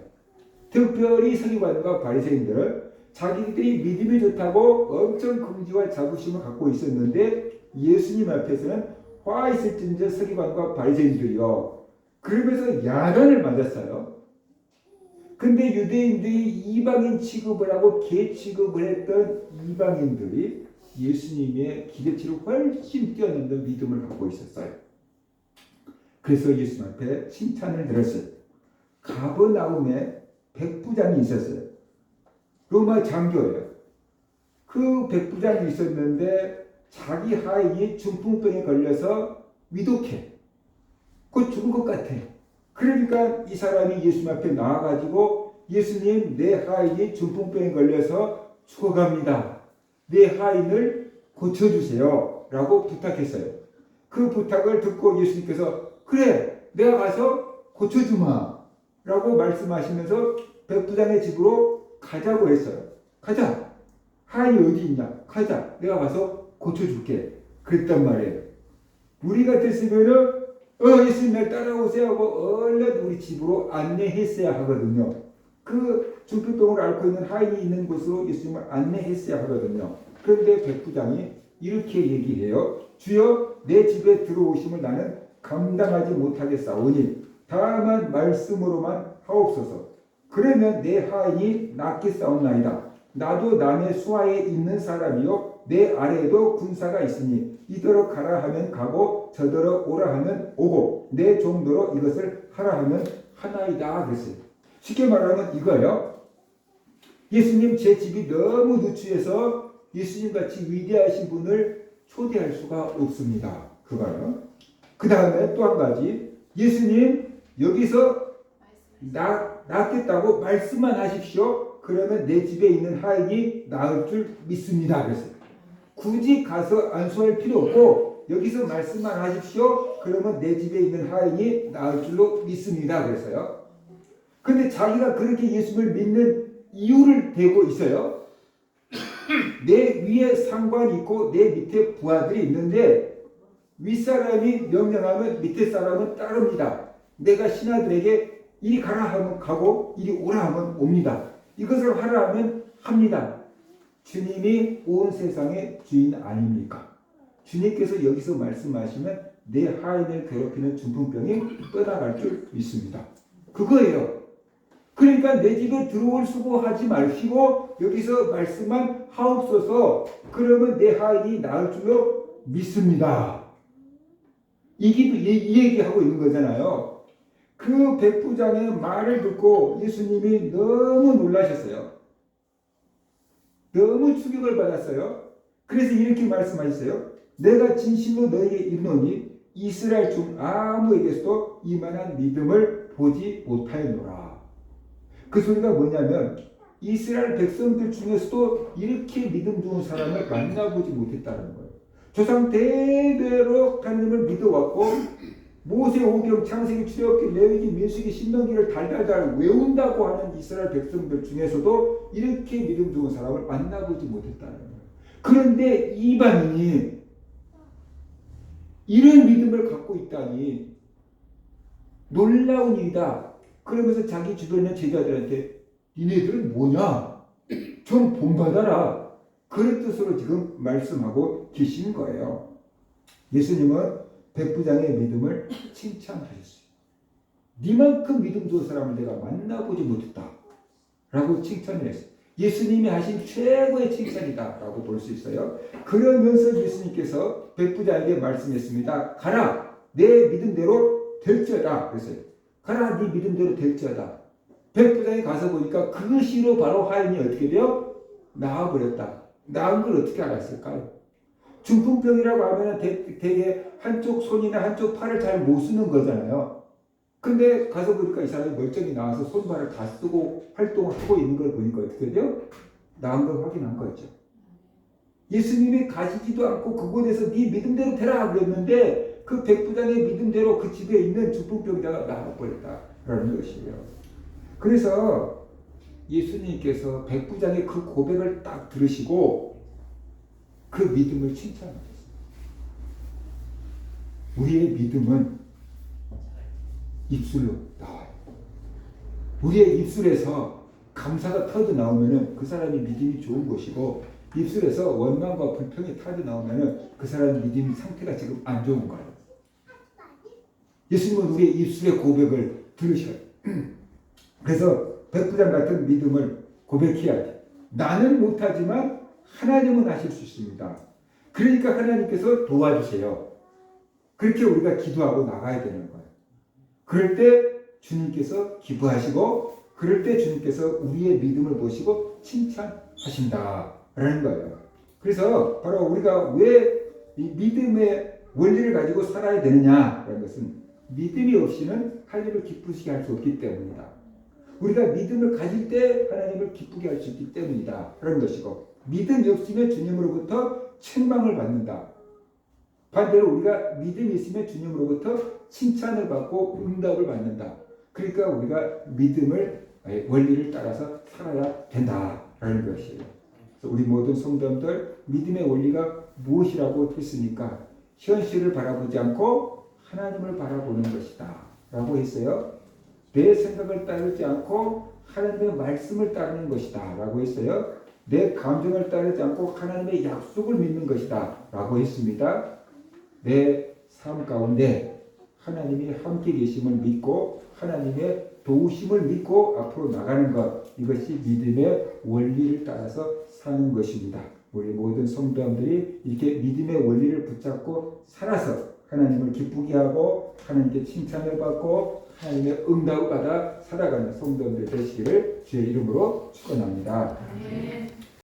특별히 서기관과 바리새인들은 자기들이 믿음이 좋다고 엄청 긍지와 자부심을 갖고 있었는데 예수님 앞에서는 화 있을진저 서기관과 바리새인들이요. 그러면서 야단을 맞았어요. 근데 유대인들이 이방인 취급을 하고 개 취급을 했던 이방인들이 예수님의 기대치를 훨씬 뛰어넘는 믿음을 갖고 있었어요. 그래서 예수님 앞에 칭찬을 들었어요. 가버나움에 백부장이 있었어요. 로마 장교예요. 그 백부장이 있었는데 자기 하인이 중풍병에 걸려서 위독해. 곧 죽을 것 같아. 그러니까 이 사람이 예수님 앞에 나와가지고 예수님 내 하인이 중풍병에 걸려서 죽어갑니다. 내 하인을 고쳐주세요. 라고 부탁했어요. 그 부탁을 듣고 예수님께서 그래 내가 가서 고쳐주마. 라고 말씀하시면서 백부장의 집으로 가자고 했어요. 가자. 하인이 어디 있냐? 가자. 내가 가서 고쳐줄게. 그랬단 말이에요. 우리 같았으면은 예수님 날 따라오세요 하고 얼른 우리 집으로 안내했어야 하거든요. 그 중풍병을 앓고 있는 하인이 있는 곳으로 예수님을 안내했어야 하거든요. 그런데 백부장이 이렇게 얘기해요. 주여 내 집에 들어오심을 나는 감당하지 못하겠사오니 다만 말씀으로만 하옵소서. 그러면 내 하인이 낫겠사옵나이다. 나도 남의 수하에 있는 사람이요 내 아래에도 군사가 있으니 이더러 가라 하면 가고 저더러 오라 하면 오고 내 종도로 이것을 하라 하면 하나이다 그랬어요. 쉽게 말하면 이거예요. 예수님 제 집이 너무 누추해서 예수님같이 위대하신 분을 초대할 수가 없습니다. 그거요. 그 다음에 또 한 가지 예수님 여기서 낫겠다고 말씀만 하십시오. 그러면 내 집에 있는 하인이 나을 줄 믿습니다. 그랬어요. 굳이 가서 안수할 필요 없고 여기서 말씀만 하십시오. 그러면 내 집에 있는 하인이 나을 줄로 믿습니다. 그랬어요. 그런데 자기가 그렇게 예수를 믿는 이유를 대고 있어요. 내 위에 상관이 있고 내 밑에 부하들이 있는데 윗사람이 명령하면 밑에 사람은 따릅니다. 내가 신하들에게 이리 가라 하면 가고 이리 오라 하면 옵니다. 이것을 하라 하면 합니다. 주님이 온 세상의 주인 아닙니까? 주님께서 여기서 말씀하시면 내 하인을 괴롭히는 중풍병이 떠나갈 줄 믿습니다. 그거예요. 그러니까 내 집에 들어올 수고하지 마시고 여기서 말씀만 하옵소서. 그러면 내 하인이 나을 줄로 믿습니다. 이 얘기하고 있는 거잖아요. 그 백부장의 말을 듣고 예수님이 너무 놀라셨어요. 너무 충격을 받았어요. 그래서 이렇게 말씀하셨어요. 내가 진실로 너에게 이르노니 이스라엘 중 아무에게서도 이만한 믿음을 보지 못하였노라. 그 소리가 뭐냐면 이스라엘 백성들 중에서도 이렇게 믿음 좋은 사람을 만나보지 못했다는 거예요. 조상 대대로 하나님을 믿어왔고 모세, 오경, 창세기, 출애굽기, 레위기, 민수기, 신명기를 달달달 외운다고 하는 이스라엘 백성들 중에서도 이렇게 믿음 좋은 사람을 만나보지 못했다는 거예요. 그런데 이방인이 이런 믿음을 갖고 있다니 놀라운 일이다. 그러면서 자기 주변에 있는 제자들한테 니네들은 뭐냐? 좀 본받아라. 그런 뜻으로 지금 말씀하고 계신 거예요. 예수님은 백부장의 믿음을 칭찬하셨어요. 니만큼 믿음 좋은 사람을 내가 만나보지 못했다. 라고 칭찬을 했어요. 예수님이 하신 최고의 칭찬이다. 라고 볼 수 있어요. 그러면서 예수님께서 백부장에게 말씀했습니다. 가라. 내 믿음대로 될지어다. 그랬어요. 가라. 네 믿음대로 될지어다. 백부장이 가서 보니까 그 시로 바로 하인이 어떻게 돼요? 나아버렸다. 나은 걸 어떻게 알았을까요? 중풍병이라고 하면 되게 한쪽 손이나 한쪽 팔을 잘 못 쓰는 거잖아요. 근데 가서 보니까 이 사람이 멀쩡히 나와서 손발을 다 쓰고 활동을 하고 있는 걸 보니까 어떻게 돼요? 나은 걸 확인한 거죠. 예수님이 가시지도 않고 그곳에서 네 믿음대로 되라 그랬는데 그 백부장의 믿음대로 그 집에 있는 중풍병자가 나아버렸다라는 것이에요. 그래서 예수님께서 백부장의 그 고백을 딱 들으시고 그 믿음을 칭찬하셨어요. 우리의 믿음은 입술로 나와요. 우리의 입술에서 감사가 터져 나오면은 그 사람이 믿음이 좋은 것이고 입술에서 원망과 불평이 터져 나오면은 그 사람의 믿음 상태가 지금 안 좋은 거예요. 예수님은 우리의 입술의 고백을 들으셔요. 그래서 백부장 같은 믿음을 고백해야 돼. 나는 못하지만 하나님은 하실 수 있습니다. 그러니까 하나님께서 도와주세요. 그렇게 우리가 기도하고 나가야 되는 거예요. 그럴 때 주님께서 기뻐하시고 그럴 때 주님께서 우리의 믿음을 보시고 칭찬하신다라는 거예요. 그래서 바로 우리가 왜 이 믿음의 원리를 가지고 살아야 되느냐라는 것은 믿음이 없이는 하나님을 기쁘시게 할 수 없기 때문이다. 우리가 믿음을 가질 때 하나님을 기쁘게 할 수 있기 때문이다 라는 것이고 믿음이 없으면 주님으로부터 책망을 받는다. 반대로 우리가 믿음이 있으면 주님으로부터 칭찬을 받고 응답을 받는다. 그러니까 우리가 믿음을 원리를 따라서 살아야 된다라는 것이에요. 그래서 우리 모든 성도들 믿음의 원리가 무엇이라고 했으니까 현실을 바라보지 않고 하나님을 바라보는 것이다 라고 했어요. 내 생각을 따르지 않고 하나님의 말씀을 따르는 것이다 라고 했어요. 내 감정을 따르지 않고 하나님의 약속을 믿는 것이다 라고 했습니다. 내 삶 가운데 하나님이 함께 계심을 믿고 하나님의 도우심을 믿고 앞으로 나가는 것, 이것이 믿음의 원리를 따라서 사는 것입니다. 우리 모든 성도들이 이렇게 믿음의 원리를 붙잡고 살아서 하나님을 기쁘게 하고 하나님께 칭찬을 받고 하나님의 응답을 받아 살아가는 성도들 되시기를 주의 이름으로 축원합니다.